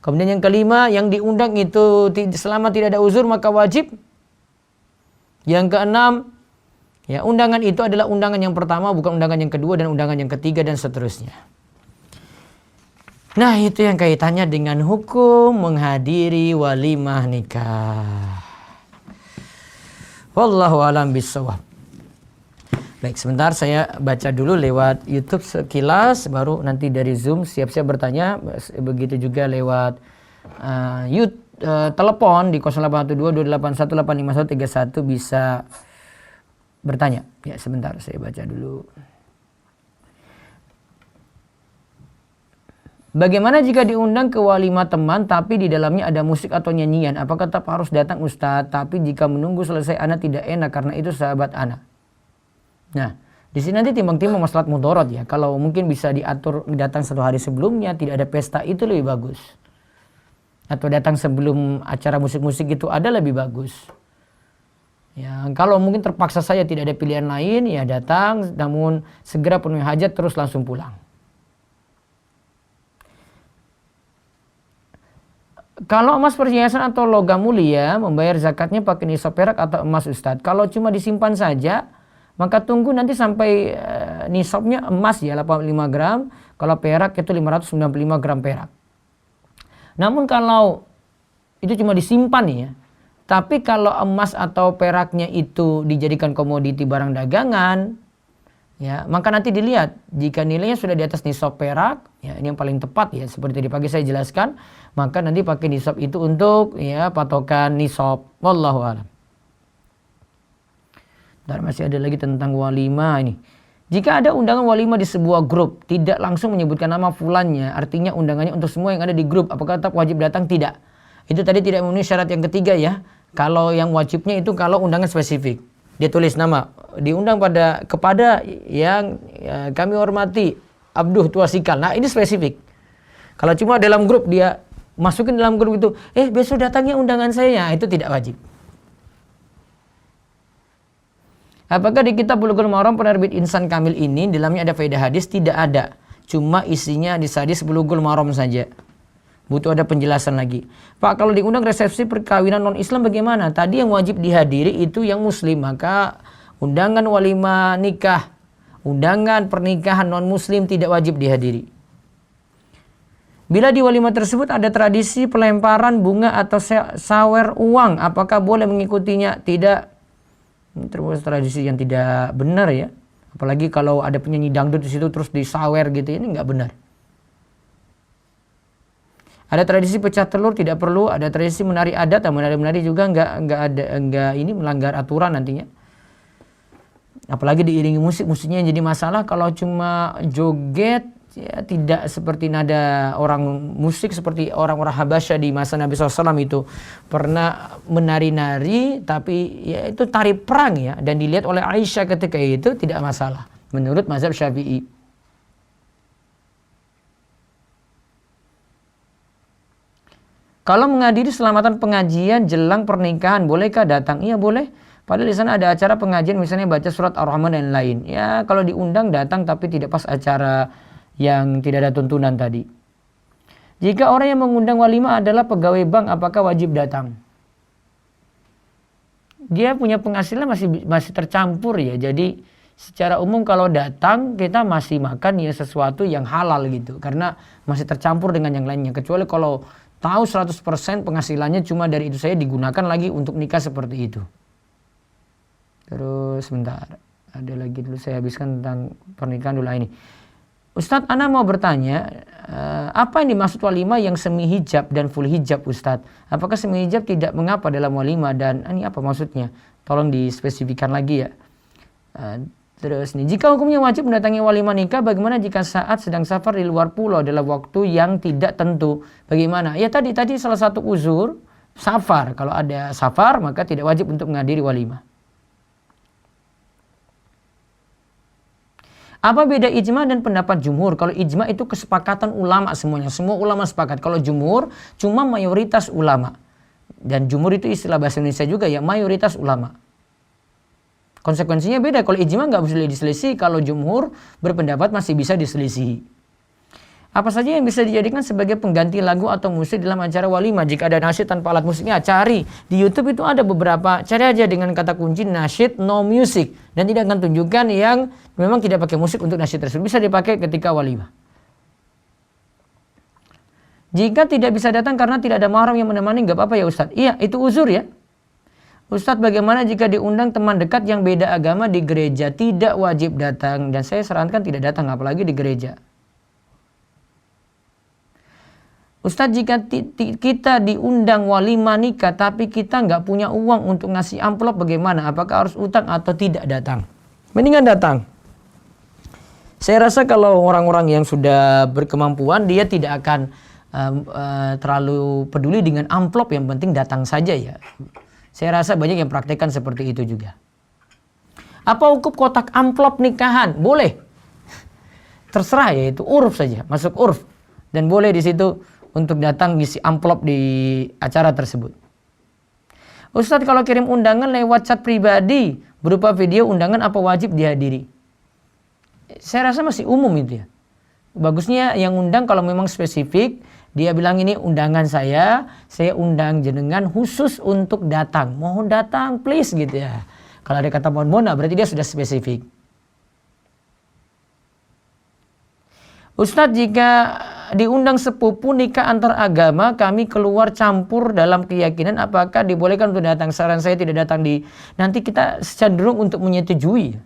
Kemudian yang kelima, yang diundang itu selama tidak ada uzur maka wajib. Yang keenam, ya undangan itu adalah undangan yang pertama, bukan undangan yang kedua dan undangan yang ketiga dan seterusnya. Nah, itu yang kaitannya dengan hukum menghadiri walimah nikah. Wallahu a'lam bishawab. Baik, sebentar saya baca dulu lewat YouTube sekilas, baru nanti dari Zoom siap-siap bertanya. Begitu juga lewat telepon di 0812-281-85131 bisa bertanya. Ya, sebentar saya baca dulu. Bagaimana jika diundang ke walimah teman tapi di dalamnya ada musik atau nyanyian? Apakah tetap harus datang Ustadz? Tapi jika menunggu selesai anak tidak enak karena itu sahabat anak. Nah, di sini nanti timbang-timbang masalah mudorot ya. Kalau mungkin bisa diatur datang 1 hari sebelumnya, tidak ada pesta, itu lebih bagus. Atau datang sebelum acara musik-musik itu ada lebih bagus. Ya, kalau mungkin terpaksa saja tidak ada pilihan lain, ya datang, namun segera penuhi hajat terus langsung pulang. Kalau emas perhiasan atau logam mulia, membayar zakatnya pakai nisab perak atau emas Ustadz. Kalau cuma disimpan saja, maka tunggu nanti sampai nisabnya emas ya 85 gram. Kalau perak itu 595 gram perak. Namun kalau itu cuma disimpan ya, tapi kalau emas atau peraknya itu dijadikan komoditi barang dagangan, ya maka nanti dilihat jika nilainya sudah di atas nisab perak, ya ini yang paling tepat ya, seperti tadi pagi saya jelaskan, maka nanti pakai nisab itu untuk ya patokan nisab. Wallahu a'lam. Dan masih ada lagi tentang walimah ini. Jika ada undangan walimah di sebuah grup, tidak langsung menyebutkan nama fulannya, artinya undangannya untuk semua yang ada di grup, apakah tetap wajib datang? Tidak. Itu tadi tidak memenuhi syarat yang ketiga ya. Kalau yang wajibnya itu kalau undangan spesifik. Dia tulis nama, diundang kepada yang ya, kami hormati Abduh Tuasikal. Nah, ini spesifik. Kalau cuma dalam grup dia masukin dalam grup itu, besok datangnya undangan saya, itu tidak wajib. Apakah di kitab Bulughul Maram penerbit Insan Kamil ini di dalamnya ada faedah hadis? Tidak ada. Cuma isinya di hadis Bulughul Maram saja. Butuh ada penjelasan lagi. Pak, kalau diundang resepsi perkawinan non-Islam bagaimana? Tadi yang wajib dihadiri itu yang muslim. Maka undangan walimah nikah, undangan pernikahan non-muslim tidak wajib dihadiri. Bila di walimah tersebut ada tradisi pelemparan bunga atau sawer uang, apakah boleh mengikutinya? Tidak. Ini termasuk tradisi yang tidak benar ya. Apalagi kalau ada penyanyi dangdut di situ terus disawer gitu, ini nggak benar. Ada tradisi pecah telur tidak perlu, ada tradisi menari adat, menari juga nggak ini melanggar aturan nantinya. Apalagi diiringi musik, musiknya yang jadi masalah. Kalau cuma joget, ya tidak seperti nada orang musik seperti orang-orang Habasyah di masa Nabi SAW itu pernah menari-nari, tapi ya itu tari perang ya, dan dilihat oleh Aisyah ketika itu tidak masalah menurut mazhab Syafi'i. Kalau menghadiri selamatan pengajian jelang pernikahan, bolehkah datang? Iya boleh. Padahal di sana ada acara pengajian, misalnya baca surat Ar-Rahman dan lain. Ya kalau diundang datang, tapi tidak pas acara yang tidak ada tuntunan tadi. Jika orang yang mengundang walimah adalah pegawai bank, apakah wajib datang? Dia punya penghasilan masih tercampur ya. Jadi secara umum kalau datang kita masih makan ya sesuatu yang halal gitu. Karena masih tercampur dengan yang lainnya. Kecuali kalau tahu 100% penghasilannya cuma dari itu saya digunakan lagi untuk nikah seperti itu. Terus sebentar, ada lagi dulu saya habiskan tentang pernikahan dulu ini. Ustadz, ana mau bertanya, apa yang dimaksud walimah yang semi hijab dan full hijab Ustadz? Apakah semi hijab tidak mengapa dalam walimah dan ini apa maksudnya? Tolong dispesifikan lagi ya. Terus nih, jika hukumnya wajib mendatangi walimah nikah, bagaimana jika saat sedang safar di luar pulau dalam waktu yang tidak tentu? Bagaimana? Ya tadi salah satu uzur safar. Kalau ada safar maka tidak wajib untuk menghadiri walimah. Apa beda ijma dan pendapat jumhur? Kalau ijma itu kesepakatan ulama semuanya. Semua ulama sepakat. Kalau jumhur cuma mayoritas ulama. Dan jumhur itu istilah bahasa Indonesia juga ya, mayoritas ulama. Konsekuensinya beda. Kalau ijma nggak bisa diselisih. Kalau jumhur berpendapat masih bisa diselisih. Apa saja yang bisa dijadikan sebagai pengganti lagu atau musik dalam acara walimah? Jika ada nasyid tanpa alat musiknya, cari. Di YouTube itu ada beberapa. Cari aja dengan kata kunci nasyid no music. Dan tidak akan tunjukkan yang memang tidak pakai musik untuk nasyid tersebut. Bisa dipakai ketika walimah. Jika tidak bisa datang karena tidak ada mahram yang menemani, nggak apa-apa ya Ustadz? Iya, itu uzur ya. Ustadz, bagaimana jika diundang teman dekat yang beda agama di gereja? Tidak wajib datang. Dan saya sarankan tidak datang, apalagi di gereja. Ustadz, jika kita diundang walimah nikah tapi kita nggak punya uang untuk ngasih amplop, bagaimana? Apakah harus utang atau tidak datang? Mendingan datang. Saya rasa kalau orang-orang yang sudah berkemampuan, dia tidak akan terlalu peduli dengan amplop, yang penting datang saja ya. Saya rasa banyak yang praktekkan seperti itu juga. Apa hukum kotak amplop nikahan? Boleh. Terserah ya, itu uruf saja, masuk uruf. Dan boleh di situ untuk datang ngisi amplop di acara tersebut. Ustadz, kalau kirim undangan lewat chat pribadi berupa video undangan, apa wajib dihadiri? Saya rasa masih umum itu ya. Bagusnya yang undang kalau memang spesifik, dia bilang ini undangan saya undang jenengan khusus untuk datang. Mohon datang please gitu ya. Kalau ada kata mohon, berarti dia sudah spesifik. Ustadz, jika diundang sepupu nikah antar agama, kami keluar campur dalam keyakinan, apakah dibolehkan untuk datang? Saran saya tidak datang nanti kita cenderung untuk menyetujui.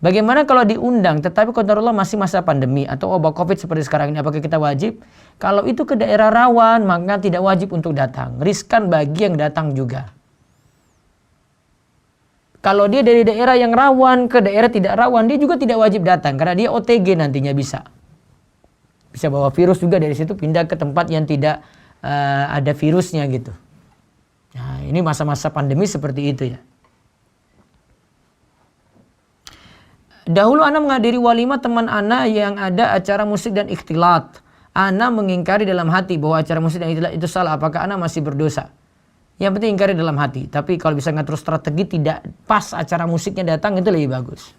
Bagaimana kalau diundang tetapi qadarullah masih masa pandemi atau wabah Covid seperti sekarang ini, apakah kita wajib? Kalau itu ke daerah rawan maka tidak wajib untuk datang. Riskan bagi yang datang juga. Kalau dia dari daerah yang rawan ke daerah tidak rawan, dia juga tidak wajib datang karena dia OTG nantinya bisa bawa virus juga dari situ pindah ke tempat yang tidak ada virusnya gitu. Nah, ini masa-masa pandemi seperti itu ya. Dahulu ana menghadiri walimah teman ana yang ada acara musik dan ikhtilat. Ana mengingkari dalam hati bahwa acara musik dan ikhtilat itu salah. Apakah ana masih berdosa? Yang penting ingkari dalam hati. Tapi kalau bisa ngatur strategi tidak pas acara musiknya datang, itu lebih bagus.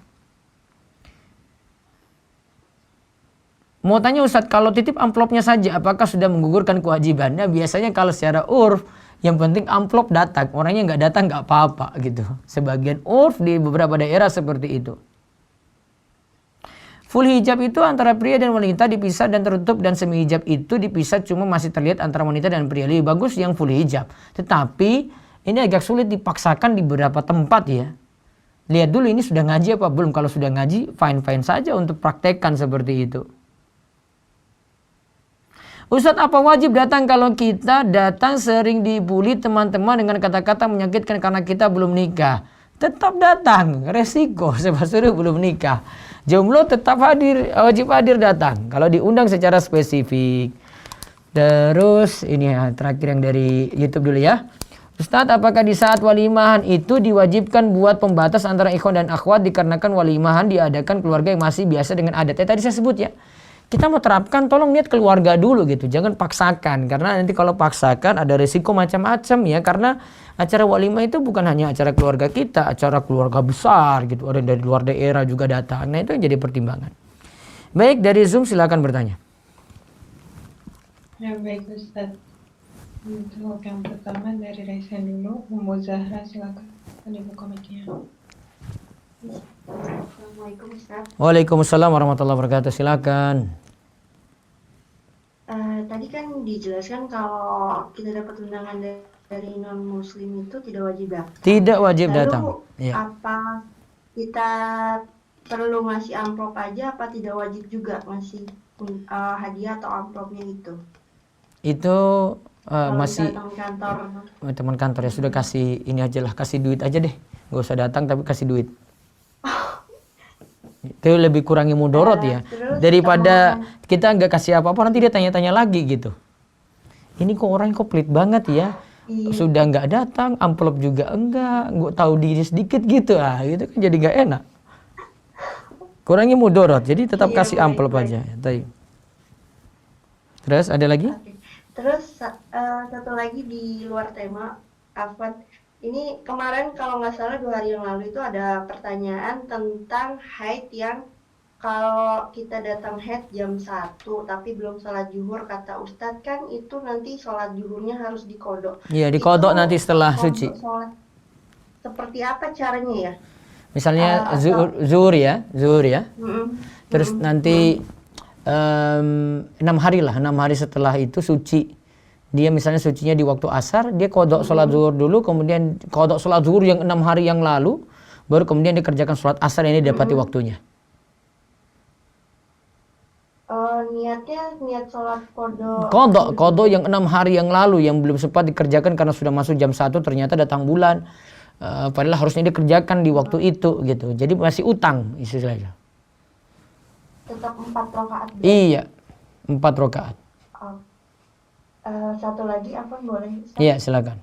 Mau tanya Ustadz, kalau titip amplopnya saja apakah sudah menggugurkan kewajibannya? Biasanya kalau secara urf, yang penting amplop datang. Orangnya nggak datang nggak apa-apa gitu. Sebagian urf di beberapa daerah seperti itu. Full hijab itu antara pria dan wanita dipisah dan tertutup, dan semi hijab itu dipisah cuma masih terlihat antara wanita dan pria. Lebih bagus yang full hijab. Tetapi ini agak sulit dipaksakan di beberapa tempat ya. Lihat dulu ini sudah ngaji apa belum. Kalau sudah ngaji fine-fine saja untuk praktekkan seperti itu. Ustadz, apa wajib datang kalau kita datang sering dibully teman-teman dengan kata-kata menyakitkan karena kita belum nikah? tetap datang, resiko sebab suruh belum nikah. Jomblo tetap hadir, wajib hadir datang. Kalau diundang secara spesifik. Terus ini ya, terakhir yang dari YouTube dulu ya. Ustadz, apakah di saat walimahan itu diwajibkan buat pembatas antara ikhwan dan akhwat dikarenakan walimahan diadakan keluarga yang masih biasa dengan adat? Tadi saya sebut ya. Kita mau terapkan, tolong lihat keluarga dulu gitu. Jangan paksakan, karena nanti kalau paksakan ada risiko macam-macam ya. Karena acara walimah itu bukan hanya acara keluarga kita, acara keluarga besar gitu. Ada dari luar daerah juga datang. Nah itu yang jadi pertimbangan. Baik, dari Zoom silakan bertanya. Ya baik Ustadz. Untuk yang pertama dari Raisa dulu, Ummu Zahra silakan dibuka mic-nya. Assalamualaikum Ustaz. Waalaikumsalam warahmatullahi wabarakatuh. Silakan. Tadi kan dijelaskan kalau kita dapat undangan dari non muslim itu tidak wajib datang. Tidak wajib Lalu, datang. Ya. apa kita perlu ngasih amplop aja apa tidak wajib juga ngasih hadiah atau amplopnya itu? Itu Kalau masih datang kantor. teman kantor ya sudah kasih ini aja lah, kasih duit aja deh. Gak usah datang tapi kasih duit. Itu lebih kurangi mudorot ya. Daripada kita nggak kasih apa-apa nanti dia tanya-tanya lagi gitu. Ini kok orang kok pelit banget ya. Iya. Sudah nggak datang, amplop juga enggak, nggak tahu diri sedikit gitu gitu kan jadi nggak enak. Kurangi mudorot, jadi tetap Iya, kasih amplop baik. aja. Terus ada lagi? Oke. Terus satu lagi di luar tema, Afwan. Ini kemarin kalau nggak salah 2 hari yang lalu itu ada pertanyaan tentang haid yang kalau kita datang haid jam 1 tapi belum sholat zuhur, kata Ustadz kan itu nanti sholat zuhurnya harus dikodok. Iya, dikodok Itu nanti setelah untuk suci. sholat seperti apa caranya ya? Misalnya atau- zuhur ya. Mm-mm. Terus nanti 6 hari lah, 6 hari setelah itu suci. Dia misalnya sucinya di waktu asar, dia kodok sholat zuhur dulu, kemudian kodok sholat zuhur yang 6 hari yang lalu, baru kemudian dikerjakan sholat asar yang ini dapati waktunya. Niatnya niat sholat kodok. Kodok yang 6 hari yang lalu yang belum sempat dikerjakan karena sudah masuk jam 1 ternyata datang bulan. Padahal harusnya dikerjakan di waktu itu gitu. Jadi masih utang istilahnya. Tetap 4 rakaat. Iya, 4 rakaat. Satu lagi apa boleh? Ustaz? Iya, silakan.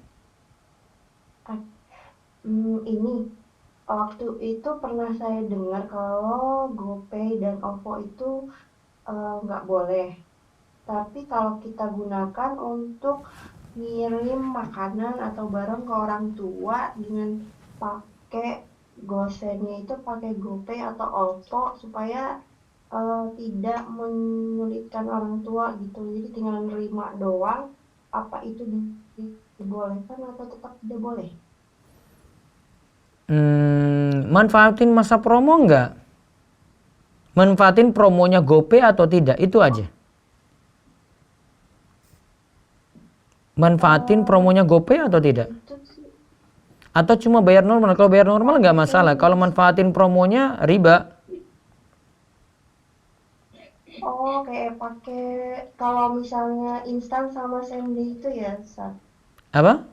Ini waktu itu pernah saya dengar kalau GoPay dan OVO itu nggak boleh. Tapi kalau kita gunakan untuk ngirim makanan atau barang ke orang tua dengan pakai gosennya itu pakai GoPay atau OVO supaya tidak menyulitkan orang tua gitu. Jadi tinggal nerima doang. Apa itu dibolehkan atau tetap tidak boleh? Manfaatin masa promo enggak? Manfaatin promonya GoPay atau tidak? Itu aja. Manfaatin promonya GoPay atau tidak? Itu sih. Atau cuma bayar normal? Kalau bayar normal nggak masalah. Kalau manfaatin promonya riba. Oh, kayak pakai kalau misalnya instan sama same day itu ya, Sat. Apa?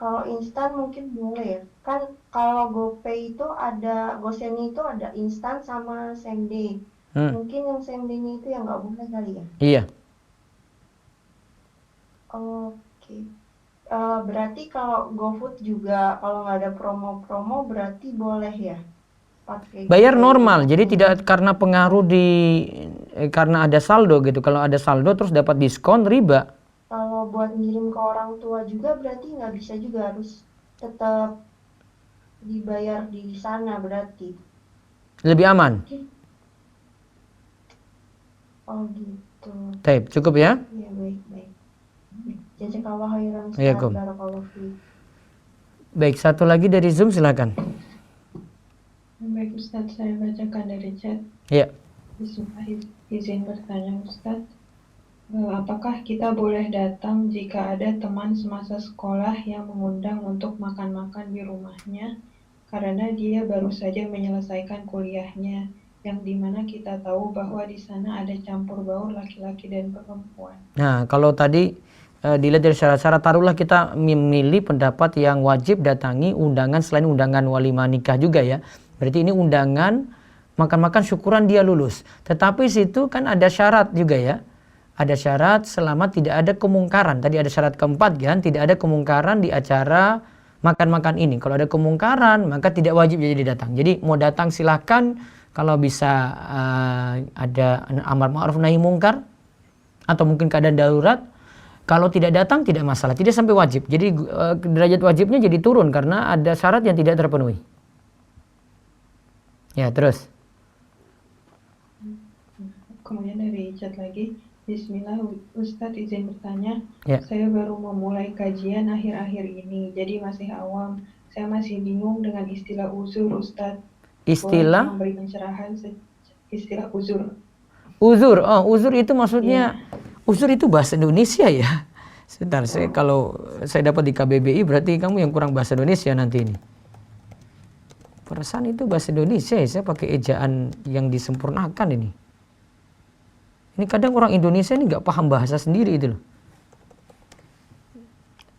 Kalau instan mungkin boleh ya. Kan kalau GoPay itu ada, Gosennya itu ada instan sama same day. Mungkin yang same day-nya itu yang nggak boleh kali ya. Iya. Oke. Berarti kalau GoFood juga kalau nggak ada promo-promo berarti boleh ya? Pakai Bayar GoPay normal. gitu. Jadi tidak karena pengaruh karena ada saldo gitu. Kalau ada saldo terus dapat diskon riba. Kalau buat ngirim ke orang tua juga berarti nggak bisa juga, harus tetap dibayar di sana berarti. Lebih aman. Oh gitu. Tape, cukup ya? Ya baik. Jazakallah khairan. Iya, Kum. Baik, satu lagi dari Zoom silakan. Baik Ustadz, saya bacakan dari chat. Iya. Izin bertanya Ustadz, apakah kita boleh datang jika ada teman semasa sekolah yang mengundang untuk makan-makan di rumahnya karena dia baru saja menyelesaikan kuliahnya, yang dimana kita tahu bahwa di sana ada campur baur laki-laki dan perempuan. Nah, kalau tadi dilihat dari syarat-syarat. Taruhlah kita memilih pendapat yang wajib datangi undangan selain undangan walimah nikah juga ya. Berarti ini undangan makan-makan syukuran dia lulus. Tetapi situ kan ada syarat juga ya. Ada syarat selama tidak ada kemungkaran. Tadi ada syarat keempat kan, tidak ada kemungkaran di acara makan-makan ini. Kalau ada kemungkaran maka tidak wajib jadi datang. Jadi mau datang silahkan, kalau bisa ada amar ma'ruf nahi mungkar atau mungkin keadaan darurat. Kalau tidak datang tidak masalah, tidak sampai wajib. Jadi derajat wajibnya jadi turun karena ada syarat yang tidak terpenuhi. Ya, terus. Kemudian dari chat lagi, Bismillah Ustadz izin bertanya, Ya. saya baru memulai kajian akhir-akhir ini, jadi masih awam. Saya masih bingung dengan istilah uzur Ustadz. Istilah? Boleh memberi pencerahan istilah uzur. Uzur, uzur itu maksudnya, uzur itu bahasa Indonesia ya. Sebentar, kalau saya dapat di KBBI berarti kamu yang kurang bahasa Indonesia nanti ini. Perasaan itu bahasa Indonesia ya, saya pakai ejaan yang disempurnakan ini. Ini kadang orang Indonesia ini nggak paham bahasa sendiri itu loh.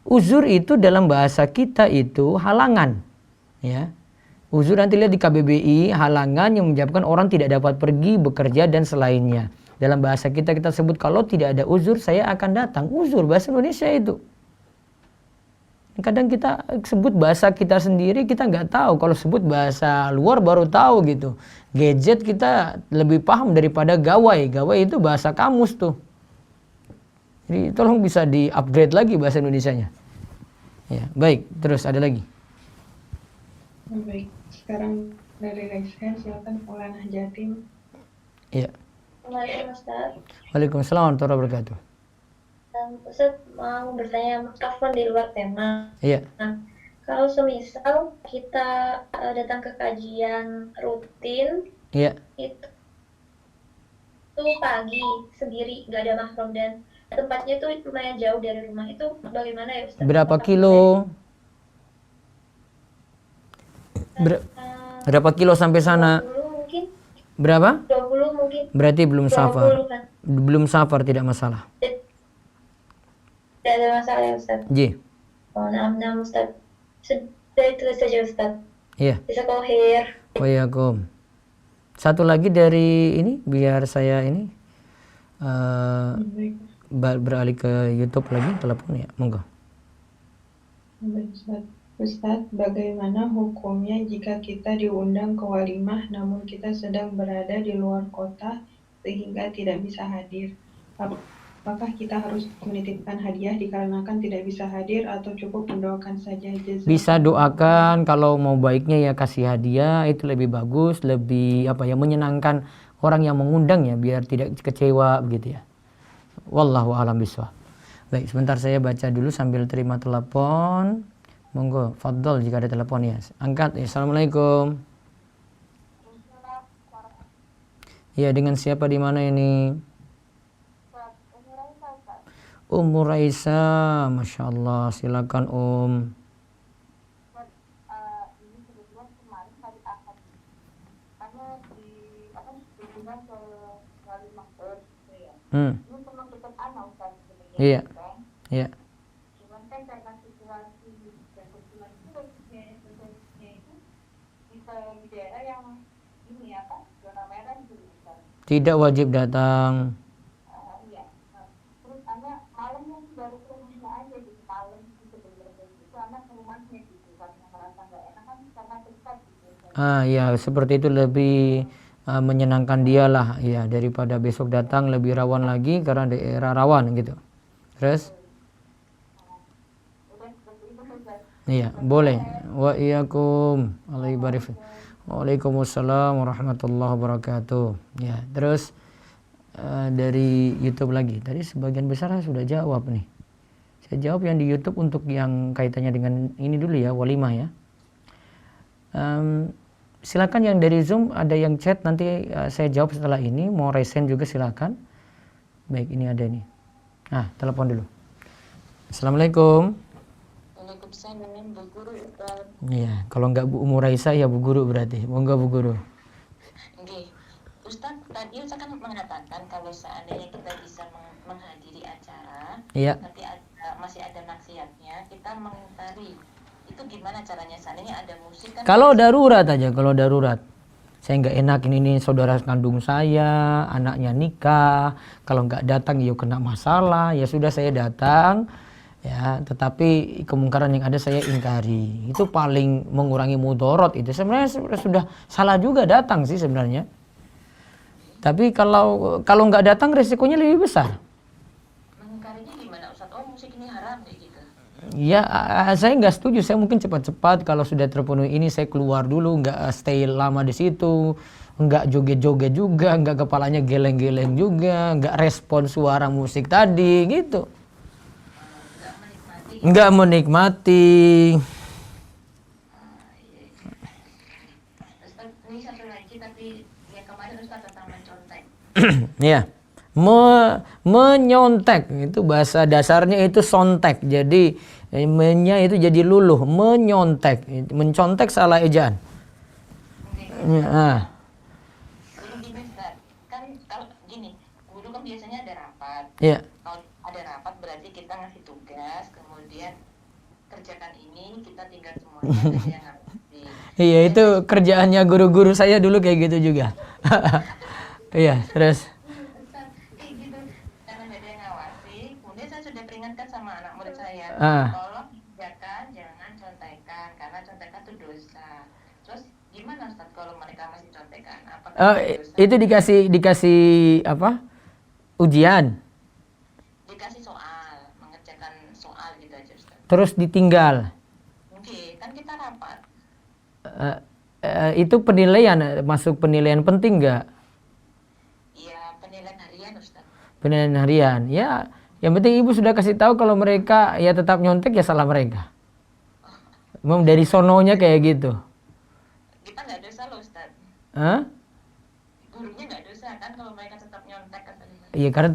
Uzur itu dalam bahasa kita itu halangan, ya. Uzur nanti lihat di KBBI, halangan yang menyebabkan orang tidak dapat pergi, bekerja dan selainnya. Dalam bahasa kita sebut kalau tidak ada uzur saya akan datang. Uzur bahasa Indonesia itu. Kadang kita sebut bahasa kita sendiri kita nggak tahu. Kalau sebut bahasa luar baru tahu gitu. Gadget kita lebih paham daripada gawai. Gawai itu bahasa kamus tuh. Jadi tolong bisa di-upgrade lagi bahasa Indonesianya. Ya, baik. Terus ada lagi. Baik, sekarang dari Reishan, silakan Maulana Jatim. Iya. Assalamualaikum Ustaz. Waalaikumsalam warahmatullahi wabarakatuh. Ustaz mau bertanya, telepon di luar tema. Iya. Nah, kalau semisal kita datang ke kajian rutin, Iya. itu pagi sendiri, nggak ada mahram dan tempatnya tuh lumayan jauh dari rumah, itu bagaimana ya Ustaz? Berapa kilo? Berapa kilo sampai sana? 20 mungkin. Berapa? 20 mungkin. Berarti belum 20 safar. kan. Belum safar, tidak masalah. Tidak ada masalah ya Ustaz. Ji. Oh, nah Ustaz. Sudah itu saja Ustaz. Iya. Bisa khair. Waalaikum. Satu lagi dari ini biar saya ini beralih ke YouTube lagi, telepon ya, monggo. Ustadz, bagaimana hukumnya jika kita diundang ke walimah namun kita sedang berada di luar kota sehingga tidak bisa hadir? Apakah kita harus menitipkan hadiah dikarenakan tidak bisa hadir atau cukup mendoakan saja? Bisa doakan, kalau mau baiknya ya kasih hadiah, itu lebih bagus, lebih menyenangkan orang yang mengundang ya, biar tidak kecewa begitu ya. Wallahu a'lam bishawab. Baik, sebentar saya baca dulu sambil terima telepon. Monggo, fadhol jika ada telepon ya. Angkat ya. Assalamualaikum. Ya, dengan siapa di mana ini? Ummu Raisa, Masya Allah, silakan Ini kebetulan kemarin hari Ahad, karena dikunjungan ke Walimah gitu ya. Ini teman dekat anak kan sebenarnya. Iya. Kan? Iya. Cuman kan karena situasi dan kebetulan itu posisinya itu bisa di daerah yang ini zona merah gitu kan. Tidak wajib datang. Iya. Terus anak malamnya baru ke rumah aja gitu, malam gitu bener-bener itu anak ke rumahnya gitu, karena merasa nggak enak kan karena dekat gitu. Ya, seperti itu lebih menyenangkan dia lah ya, daripada besok datang lebih rawan lagi karena daerah rawan gitu. Terus? Iya, boleh. Wa iyyakum. Waalaikumsalam warahmatullahi wabarakatuh. Ya, terus dari YouTube lagi. Tadi sebagian besar saya sudah jawab nih. Saya jawab yang di YouTube untuk yang kaitannya dengan ini dulu ya, walimah ya. Silakan yang dari Zoom ada yang chat, nanti saya jawab setelah ini. Mau resen juga silakan. Baik, ini ada nih. Telepon dulu. Assalamualaikum. Waalaikumsalam, Bu Guru. Iya, kalau nggak Bu Ummu Raisa ya Bu Guru berarti. Monggo Bu Guru. Oke, Ustadz tadi Ustadz kan mengatakan kalau seandainya kita bisa menghadiri acara, Iya. nanti mereka mengingkari. Itu gimana caranya? Seandainya ada musik kan? Kalau darurat aja, kalau darurat. Saya nggak enak ini saudara kandung saya, anaknya nikah. Kalau nggak datang ya kena masalah. Ya sudah saya datang. Ya, tetapi kemungkaran yang ada saya ingkari. Itu paling mengurangi mudorot itu. Sebenarnya sudah salah juga datang sih sebenarnya. Tapi kalau nggak datang resikonya lebih besar. Mengingkarinya gimana Ustaz? Oh musik ini haram kayak gitu. Ya, saya nggak setuju. Saya mungkin cepat-cepat kalau sudah terpenuhi ini saya keluar dulu, nggak stay lama di situ, nggak joget-joget juga, nggak kepalanya geleng-geleng juga, nggak respon suara musik tadi gitu. Nggak menikmati. Ustaz, ini satu lagi tapi yang kemarin Ustaz tentang mencontek. Ya, menyontek itu bahasa dasarnya itu sontek. Jadi menya itu jadi luluh, menyontek. Mencontek salah ejaan. Nah, Dulu gini Ustaz, kan kalau gini, dulu kan biasanya ada rapat. ya. Kalau ada rapat berarti kita ngasih tugas, kemudian kerjakan ini, kita tinggal semuanya ada yang ngawasi. Iya, itu kerjaannya guru-guru saya dulu kayak gitu juga. Iya, terus Ustaz, kayak gitu, karena nggak ada yang ngawasi, kemudian saya sudah peringatkan sama anak murid saya, Ah. tolong kerjakan, jangan contekan, karena contekan itu dosa. Terus gimana Ustaz kalau mereka masih contekan? Apakah itu dosa? itu dikasih apa? Ujian, Dikasih soal, mengerjakan soal gitu aja Ustaz. terus ditinggal. Oke, kan kita rapat. Itu penilaian, masuk penilaian penting nggak? Iya, penilaian harian Ustaz. Penilaian harian. Ya, yang penting ibu sudah kasih tahu kalau mereka ya tetap nyontek ya salah mereka. Memang dari sononya kayak gitu. Kita nggak dosa loh Ustaz. Hah? Gurunya nggak dosa kan kalau mereka tetap nyontek katanya. Iya, karena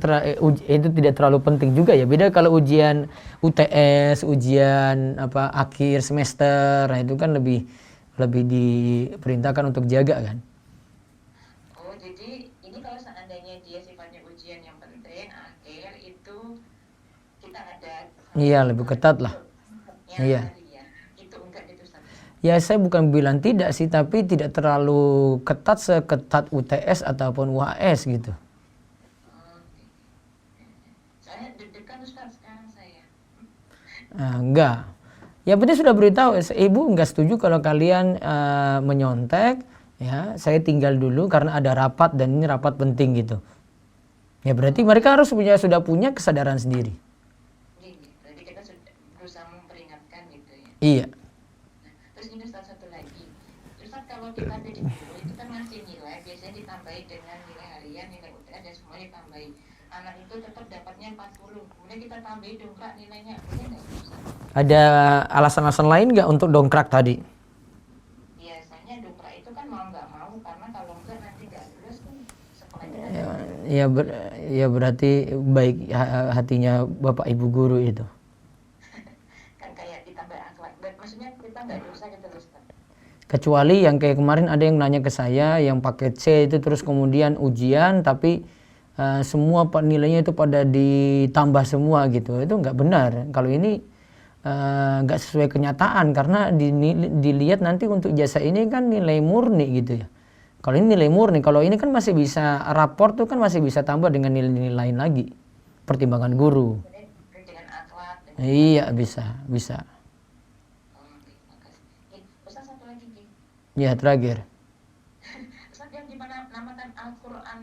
itu tidak terlalu penting juga ya. Beda kalau ujian UTS, ujian apa akhir semester, nah itu kan lebih diperintahkan untuk jaga kan. Oh, jadi ini kalau seandainya dia sifatnya ujian yang penting, akhir itu kita ada Iya, lebih ketat lah. yang Iya. harian. Itu enggak gitu Ustaz. Ya saya bukan bilang tidak sih, tapi tidak terlalu ketat seketat UTS ataupun UAS gitu. Soalnya deg-degan Ustaz sekarang saya. Enggak. Yang penting sudah beritahu, ibu enggak setuju kalau kalian menyontek, ya saya tinggal dulu karena ada rapat dan ini rapat penting gitu. Ya berarti mereka harus sudah punya kesadaran sendiri. Gini, berarti kita sudah berusaha memperingatkan gitu ya. Iya. Nah, terus ini Ustaz satu lagi. Ustaz kalau kita jadi guru itu kan ngasih nilai, biasanya ditambahi dengan nilai harian, nilai UTS dan semua ditambahi. Anak itu tetap dapatnya 40. Kemudian kita tambahi dongkrak nilainya. Boleh nggak Ustaz? Ada alasan-alasan lain nggak untuk dongkrak tadi? Biasanya dongkrak itu kan mau nggak mau, karena kalau enggak nanti nggak lulus kan sekolahnya kan Ya berarti baik hatinya bapak ibu guru itu. kan kayak ditambah akhlak. Dan maksudnya kita nggak dosa gitu loh Ustaz. Kecuali yang kayak kemarin ada yang nanya ke saya yang paket C itu terus kemudian ujian tapi semua nilainya itu pada ditambah semua gitu. Itu nggak benar. Kalau ini nggak sesuai kenyataan karena dilihat nanti untuk ijazah ini kan nilai murni gitu ya. Kalau ini nilai murni, kalau ini kan masih bisa raport tuh kan masih bisa tambah dengan nilai-nilai lain lagi. Pertimbangan guru. Jadi dengan akhlak. Dengan... Iya bisa. Oh, oke, makasih. Ustaz satu lagi Ki. Ya terakhir. Ustaz yang dimana namakan Al-Quran,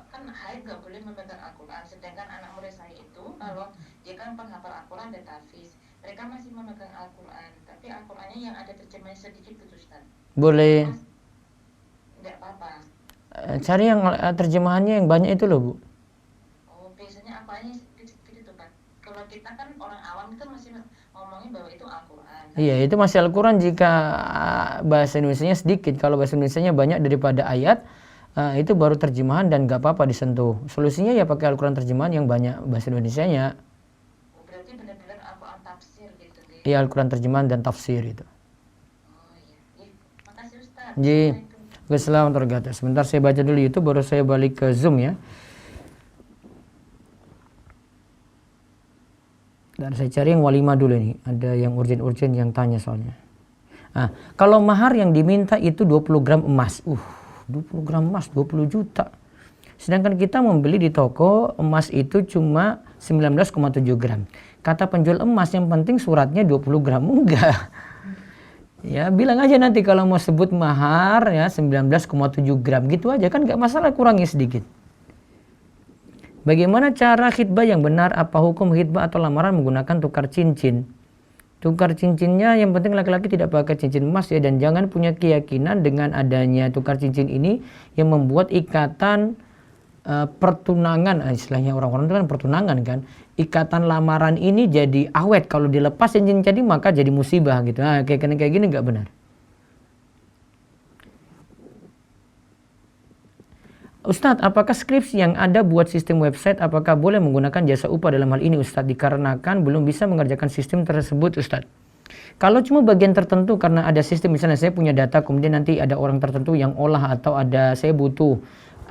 kan haid nggak boleh memegang Al-Quran, sedangkan anak murid saya itu kalau dia kan penghafal Al-Quran dan tahfiz, mereka masih memegang Al-Quran, tapi Al-Qurannya yang ada terjemahan sedikit gitu Ustaz. Boleh Nggak apa-apa. cari yang terjemahannya yang banyak itu loh Bu. Oh, biasanya apanya sedikit itu Pak? Kalau kita kan orang awam itu masih ngomongin bahwa itu Al-Quran. Iya itu masih Al-Quran jika bahasa Indonesianya sedikit. Kalau bahasa Indonesianya banyak daripada ayat itu baru terjemahan dan gak apa-apa disentuh. Solusinya ya pakai Al-Quran terjemahan yang banyak bahasa Indonesianya. Oh, berarti benar-benar Al-Quran tafsir gitu deh. Iya Al-Quran terjemahan dan tafsir itu. Oh iya. Makasih Ustaz. Ji. Assalamualaikum. Sebentar saya baca dulu YouTube baru saya balik ke Zoom ya. Dan saya cari yang walimah dulu nih. Ada yang urgent-urgent yang tanya soalnya. Nah, kalau mahar yang diminta itu 20 gram emas. 20 gram emas 20 juta. Sedangkan kita membeli di toko emas itu cuma 19,7 gram. Kata penjual emas yang penting suratnya 20 gram. Enggak. Ya, bilang aja nanti kalau mau sebut mahar ya 19,7 gram gitu aja kan nggak masalah, kurangi sedikit. Bagaimana cara khitbah yang benar? Apa hukum khitbah atau lamaran menggunakan tukar cincin? Tukar cincinnya yang penting laki-laki tidak pakai cincin emas ya, dan jangan punya keyakinan dengan adanya tukar cincin ini yang membuat ikatan pertunangan, istilahnya orang-orang itu kan pertunangan kan, ikatan lamaran ini jadi awet. Kalau dilepas cincin jadi maka jadi musibah gitu. Nah, kayak gini nggak benar. Ustadz, apakah skripsi yang ada buat sistem website, apakah boleh menggunakan jasa upah dalam hal ini Ustadz? Dikarenakan belum bisa mengerjakan sistem tersebut Ustadz. Kalau cuma bagian tertentu karena ada sistem, misalnya saya punya data kemudian nanti ada orang tertentu yang olah atau ada saya butuh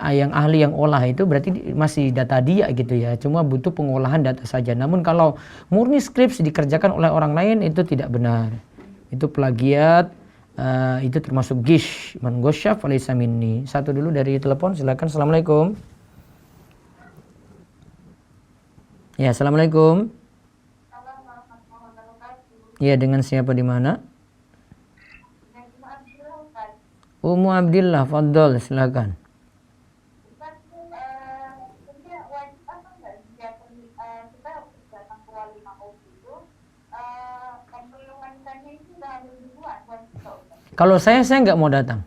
yang ahli yang olah, itu berarti masih data dia gitu ya, cuma butuh pengolahan data saja. Namun kalau murni skripsi dikerjakan oleh orang lain itu tidak benar, itu plagiat. Itu termasuk gish, man ghasyaf falaysa minni. Satu dulu dari telepon, silakan. Assalamualaikum. Ya, assalamualaikum. Ya, dengan siapa di mana? Ummu Abdillah, fadhol, silakan. Kalau saya nggak mau datang.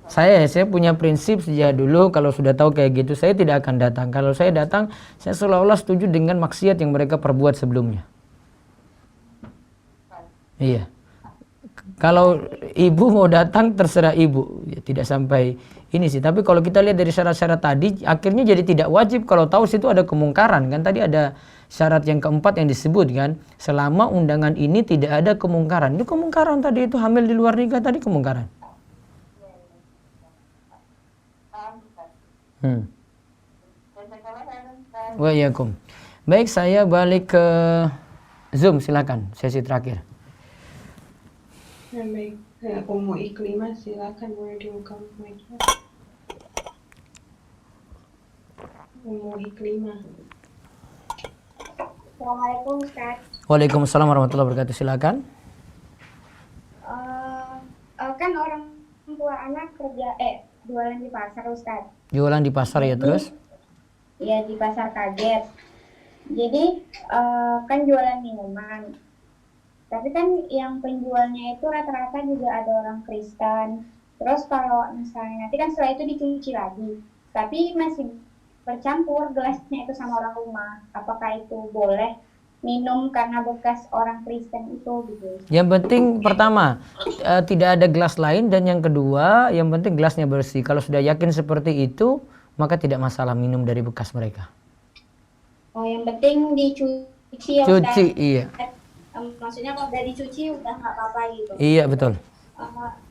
Saya punya prinsip sejak dulu, kalau sudah tahu kayak gitu saya tidak akan datang. Kalau saya datang, saya seolah-olah setuju dengan maksiat yang mereka perbuat sebelumnya. Iya. Kalau ibu mau datang terserah ibu, ya, tidak sampai ini sih. Tapi kalau kita lihat dari syarat-syarat tadi, akhirnya jadi tidak wajib. Kalau tahu situ ada kemungkaran kan, tadi ada syarat yang keempat yang disebut kan, selama undangan ini tidak ada kemungkaran. Itu kemungkaran tadi, itu hamil di luar nikah tadi kemungkaran. Waalaikumsalam. Baik, saya balik ke Zoom, silakan sesi terakhir. Ya, baik. Ummu Iklimah, silakan boleh dibuka mic-nya. Ummu Iklimah. Assalamualaikum Ustaz. Waalaikumsalam warahmatullahi wabarakatuh, silakan. Kan orang tua anak kerja jualan di pasar Ustaz. Jualan di pasar ya, terus? Iya, di pasar kaget. Jadi kan jualan minuman. Tapi kan yang penjualnya itu rata-rata juga ada orang Kristen. Terus kalau misalnya nanti kan setelah itu dicuci lagi, tapi masih bercampur gelasnya itu sama orang rumah. Apakah itu boleh minum karena bekas orang Kristen itu gitu? Yang penting pertama tidak ada gelas lain, dan yang kedua yang penting gelasnya bersih. Kalau sudah yakin seperti itu maka tidak masalah minum dari bekas mereka. Oh, yang penting dicuci ya Ustaz? Cuci, iya. Maksudnya kalau udah dicuci udah nggak apa-apa gitu? Iya, betul.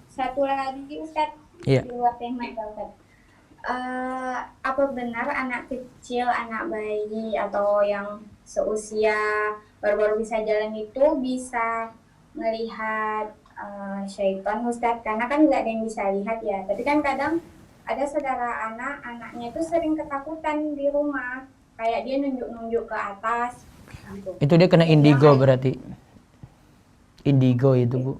Satu lagi Ustaz, iya. Di luar tema ya Ustaz. Apa benar anak kecil, anak bayi atau yang seusia baru-baru bisa jalan itu bisa melihat syaitan Ustaz? Karena kan nggak ada yang bisa lihat ya, tapi kan kadang ada saudara anaknya itu sering ketakutan di rumah, kayak dia nunjuk-nunjuk ke atas gitu. Itu dia kena indigo berarti. Indigo itu, Bu.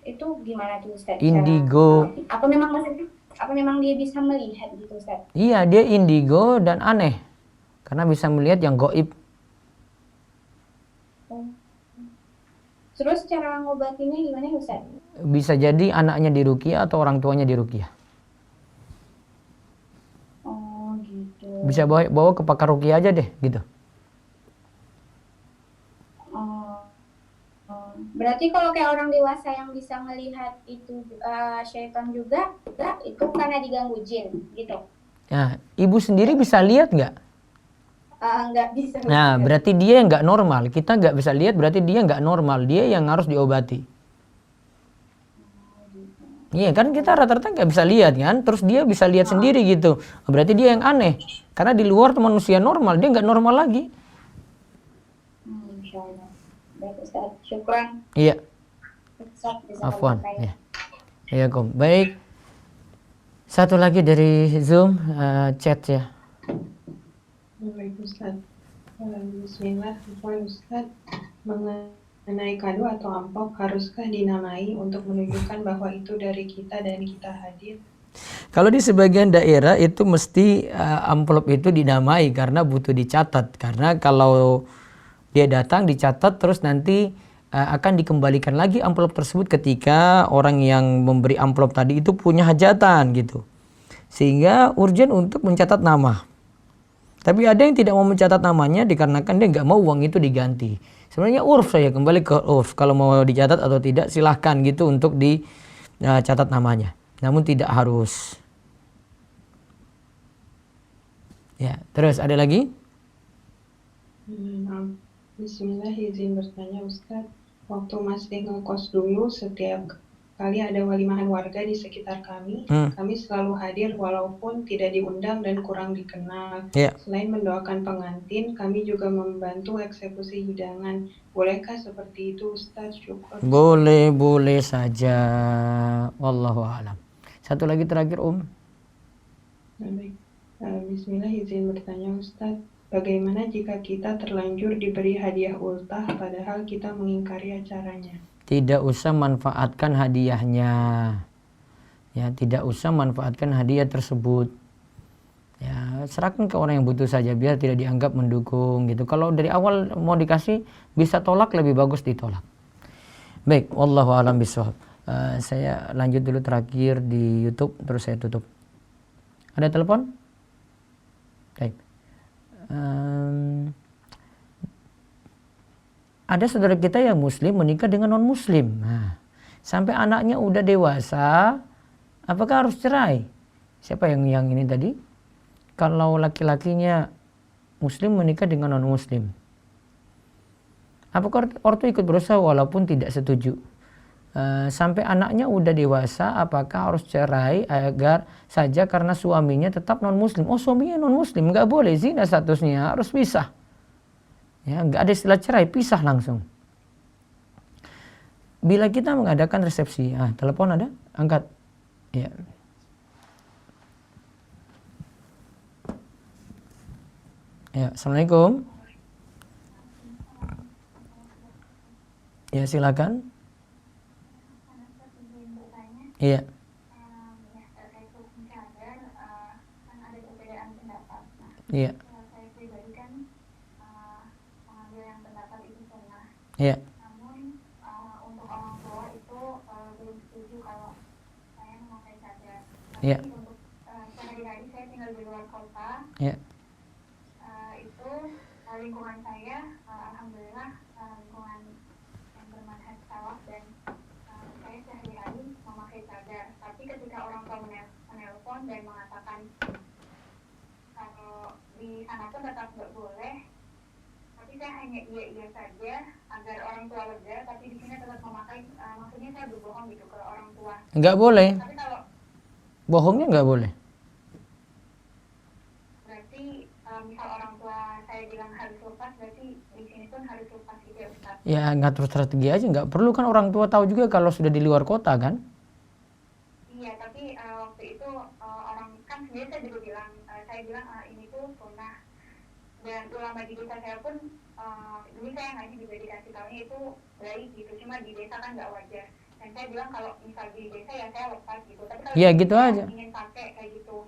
Itu gimana tuh Ustaz? Indigo. Apa memang maksudnya? Apa memang dia bisa melihat gitu Ustaz? Iya, dia indigo dan aneh. Karena bisa melihat yang gaib. Terus cara ngobatinnya gimana Ustaz? Bisa jadi anaknya diruqyah atau orang tuanya diruqyah. Oh gitu. Bisa bawa ke pakar ruqyah aja deh gitu. Berarti kalau kayak orang dewasa yang bisa melihat itu syaitan juga, itu karena diganggu jin gitu? Nah, ibu sendiri bisa lihat nggak? Nggak bisa. Nah, berarti dia yang nggak normal. Kita nggak bisa lihat, berarti dia nggak normal. Dia yang harus diobati. Iya kan, kita rata-rata nggak bisa lihat kan, terus dia bisa lihat sendiri gitu. Berarti dia yang aneh. Karena di luar tuh manusia normal, dia nggak normal lagi. insyaallah. Baik Ustaz, syukran. Iya, Ustaz bisa afwan. kembali. Ya. Ya, Kom. Baik. Satu lagi dari Zoom, chat ya. Baik Ustaz. Bismillah, Ustaz. Mengenai kado atau amplop, haruskah dinamai untuk menunjukkan bahwa itu dari kita dan kita hadir? Kalau di sebagian daerah itu mesti amplop itu dinamai karena butuh dicatat. Karena kalau dia datang dicatat terus nanti akan dikembalikan lagi amplop tersebut ketika orang yang memberi amplop tadi itu punya hajatan gitu. Sehingga urgent untuk mencatat nama. Tapi ada yang tidak mau mencatat namanya dikarenakan dia nggak mau uang itu diganti. Sebenarnya urf, saya kembali ke urf. Kalau mau dicatat atau tidak silahkan gitu untuk dicatat namanya. Namun tidak harus. Ya, terus ada lagi? Bismillah, izin bertanya Ustaz. Waktu masih ngekos dulu, setiap kali ada walimahan warga di sekitar kami, kami selalu hadir walaupun tidak diundang dan kurang dikenal. Yeah. Selain mendoakan pengantin, kami juga membantu eksekusi hidangan. Bolehkah seperti itu Ustaz? Syukur. Boleh saja. Wallahu a'lam. Satu lagi terakhir Baik. Bismillah, izin bertanya Ustaz. Bagaimana jika kita terlanjur diberi hadiah ultah padahal kita mengingkari acaranya? Tidak usah manfaatkan hadiahnya. Ya, tidak usah manfaatkan hadiah tersebut. Ya, serahkan ke orang yang butuh saja biar tidak dianggap mendukung gitu. Kalau dari awal mau dikasih bisa tolak, lebih bagus ditolak. Baik, wallahu a'lam bishawab. Saya lanjut dulu terakhir di YouTube terus saya tutup. Ada telepon? Baik. Ada saudara kita yang muslim menikah dengan non muslim. Nah, sampai anaknya udah dewasa, apakah harus cerai? Siapa yang ini tadi? Kalau laki-lakinya muslim menikah dengan non muslim, apakah ortu ikut berusaha walaupun tidak setuju? Sampai anaknya udah dewasa, apakah harus cerai agar saja karena suaminya tetap non muslim? Oh, suaminya non muslim, nggak boleh zina statusnya, harus pisah. Ya, nggak ada istilah cerai, pisah langsung. Bila kita mengadakan resepsi, telepon ada, angkat. Ya. Ya, assalamualaikum. Ya, silakan. Iya. Iya. Iya. Namun untuk orang tua itu belum setuju kalau saya memakai cadar. Iya. Tapi untuk sehari-hari saya tinggal di luar kota. Iya. Itu lingkungan saya, alhamdulillah lingkungan yang bermanhaj salaf dan saya sehari-hari memakai cadar. Tapi ketika orang tua menelpon dan mengatakan kalau di sana pun tetap nggak boleh. Tapi saya hanya iya saja agar orang tua lega, tapi di sini tetap memakai, maksudnya saya berbohong gitu ke orang tua. Nggak boleh. Tapi kalau Bohongnya nggak boleh. berarti misal orang tua saya bilang harus lepas, berarti di sini pun harus lepas gitu ya Ustaz? Ya, ngatur strategi aja, nggak perlu kan orang tua tahu juga kalau sudah di luar kota kan? Iya, tapi waktu itu orang kan sebenarnya saya juga bilang, saya bilang ini tuh sunnah. Dan ulama di desa saya pun dulu saya ngaji juga dikasih tahunya itu baik gitu, cuma di desa kan nggak wajar. Dan saya bilang kalau misal di desa ya saya lepas gitu, tapi kalau Ya gitu aja. ingin pakai kayak gitu.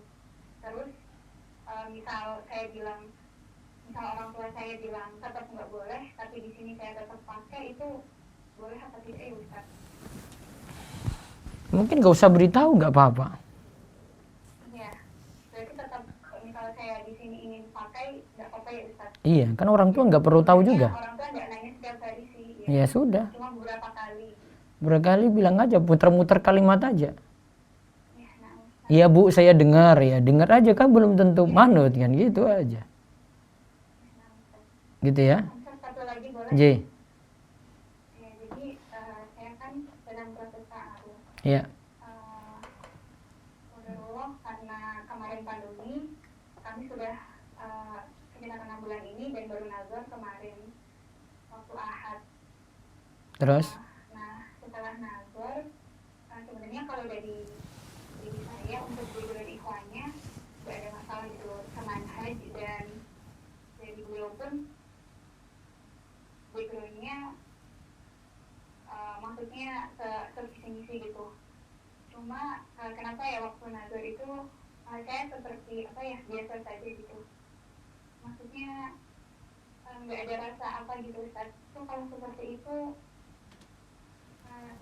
Terus misal saya bilang, misal orang tua saya bilang tetap nggak boleh, tapi di sini saya tetap pakai, itu boleh apa tidak ya Ustaz? Mungkin nggak usah beritahu, nggak apa-apa. Iya, berarti tetap misal saya di sini ingin pakai nggak apa-apa ya Ustaz? Iya, kan orang tua nggak perlu tahu juga. Orang tua nggak nanya setiap hari sih. Ya sudah. Cuma beberapa kali. Berkali bilang aja, putar-mutar kalimat aja. Iya Bu, saya dengar ya, dengar aja kan belum tentu manut kan, gitu aja. Gitu ya. Satu lagi boleh? J. Ya, jadi saya kan sedang proses ta'aruf. Iya. Alhamdulillah karena kemarin pandemi, kami sudah sekitar 6 bulan ini dan baru nazar kemarin. waktu Ahad. Terus? Nah, setelah nazar, sebenarnya kalau dari saya untuk background ikhwannya nggak ada masalah gitu sama manhaj, dan dari beliau pun backgroundnya maksudnya sevisi misi gitu. Cuma kenapa ya waktu nazar itu saya seperti apa ya, biasa saja gitu. Maksudnya nggak ada rasa apa gitu Ustaz. Itu kalau seperti itu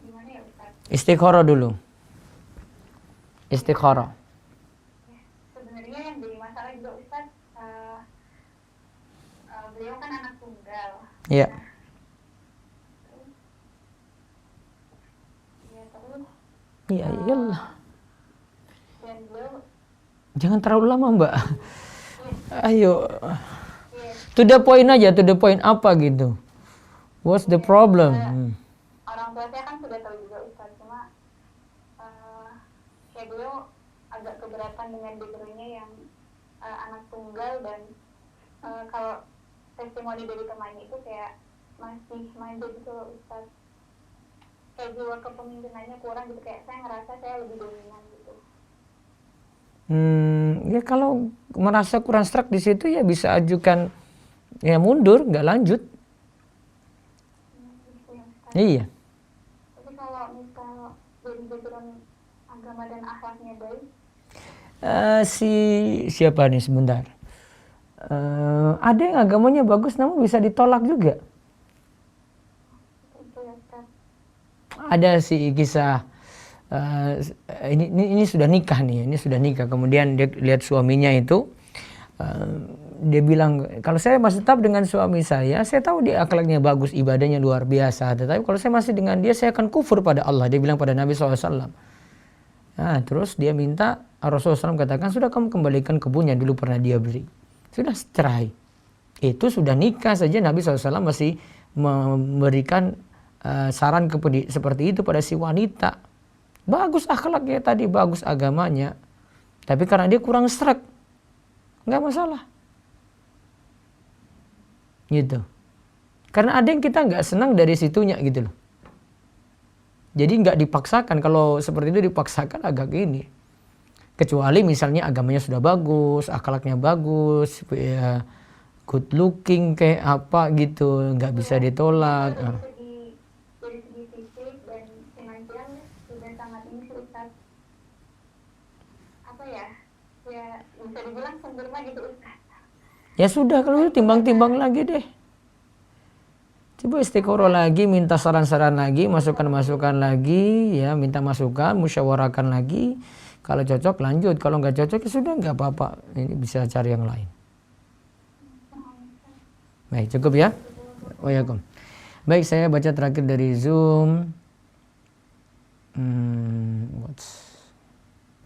gimana ya Ustaz? Istikharah dulu. Istikharah. Sebenarnya yang jadi masalah juga Ustaz, beliau kan anak tunggal. Iya. Terus Iya, iyalah. dan beliau Jangan terlalu lama, Mbak. Ayo. To the point aja, to the point apa gitu. What's the problem? orang tua saya kan sudah tahu juga Ustaz, cuma kayak beliau agak keberatan dengan backgroundnya yang anak tunggal, dan kalau testimoni dari temannya itu kayak masih manja gitu loh Ustaz, kayak jiwa kepemimpinannya kurang gitu, kayak saya ngerasa saya lebih dominan gitu. Ya kalau merasa kurang struck di situ ya bisa ajukan ya mundur, nggak lanjut. Gitu ya Ustaz. Iya. Tapi kalau misal dari background agama dan akhlaknya baik, Siapa nih sebentar? Ada yang agamanya bagus namun bisa ditolak juga. itu ya Ustaz. Ada sih kisah ini sudah nikah nih, ini sudah nikah. Kemudian dia lihat suaminya itu, dia bilang kalau saya masih tetap dengan suami saya tahu dia akhlaknya bagus, ibadahnya luar biasa. Tetapi kalau saya masih dengan dia, saya akan kufur pada Allah. Dia bilang pada Nabi SAW. Nah, terus dia minta Rasulullah SAW katakan, sudah kamu kembalikan kebunnya dulu pernah dia beli. Sudah cerai. Itu sudah nikah saja Nabi SAW masih memberikan saran seperti itu pada si wanita. Bagus akhlaknya tadi, bagus agamanya. Tapi karena dia kurang struck, nggak masalah. Gitu. Karena ada yang kita nggak senang dari situnya gitu loh. Jadi nggak dipaksakan. Kalau seperti itu dipaksakan agak gini. Kecuali misalnya agamanya sudah bagus, akhlaknya bagus, ya, good looking kayak apa gitu, nggak bisa ditolak. Dari segi fisik dan finansial sudah sangat ini sih Ustaz. Apa ya? Ya bisa dibilang sempurna gitu Ustaz. Ya sudah, kalau itu timbang-timbang lagi deh. Coba istiqoroh lagi, minta saran-saran lagi, masukan-masukan lagi, ya minta masukan, musyawarahkan lagi. Kalau cocok lanjut, kalau nggak cocok ya sudah, nggak apa-apa. Ini bisa cari yang lain. Baik, cukup ya. Waalaikumsalam. Baik, saya baca terakhir dari Zoom.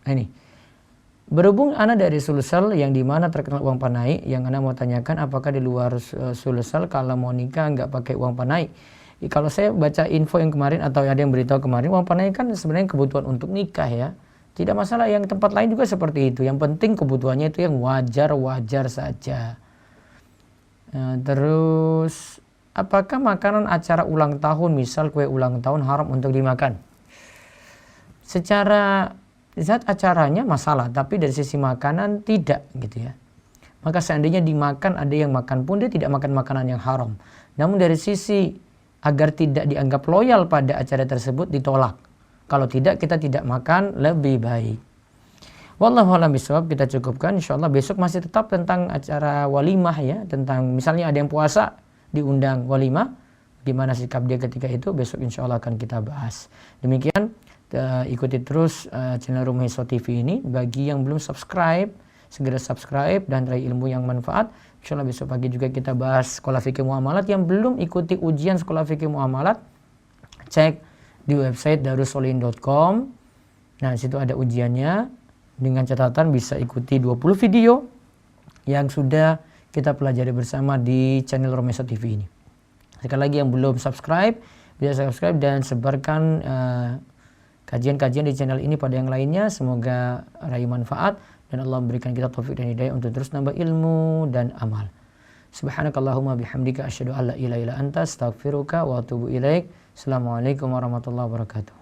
Ini. Berhubung Ana dari Sulsel yang dimana terkenal uang panai, yang Ana mau tanyakan apakah di luar Sulsel kalau mau nikah nggak pakai uang panai? Kalau saya baca info yang kemarin atau ada yang beritahu kemarin, uang panai kan sebenarnya kebutuhan untuk nikah ya. Tidak masalah, yang tempat lain juga seperti itu. Yang penting kebutuhannya itu yang wajar-wajar saja. Terus, apakah makanan acara ulang tahun, misal kue ulang tahun, haram untuk dimakan? Secara zat acaranya masalah, tapi dari sisi makanan tidak gitu ya. Maka seandainya dimakan, ada yang makan pun dia tidak makan makanan yang haram. Namun dari sisi agar tidak dianggap loyal pada acara tersebut ditolak. Kalau tidak, kita tidak makan, lebih baik. Wallahu a'lam bishawab, kita cukupkan. Insyaallah besok masih tetap tentang acara walimah ya, tentang misalnya ada yang puasa diundang walimah, gimana sikap dia ketika itu, besok insyaallah akan kita bahas. Demikian, ikuti terus channel Rumah Iso TV ini. Bagi yang belum subscribe, segera subscribe dan raih ilmu yang manfaat. Insyaallah besok pagi juga kita bahas sekolah fikih muamalat. Yang belum ikuti ujian sekolah fikih muamalat, cek di website darussolihin.com. Nah, situ ada ujiannya. Dengan catatan bisa ikuti 20 video yang sudah kita pelajari bersama di channel Rumah Iso TV ini. Sekali lagi yang belum subscribe, bisa subscribe dan sebarkan kajian-kajian di channel ini pada yang lainnya. Semoga raih manfaat dan Allah memberikan kita taufik dan hidayah untuk terus nambah ilmu dan amal. Subhanakallahumma bihamdika asyhadu an la ilaha illa anta astaghfiruka wa atubu ilaik. Assalamualaikum warahmatullahi wabarakatuh.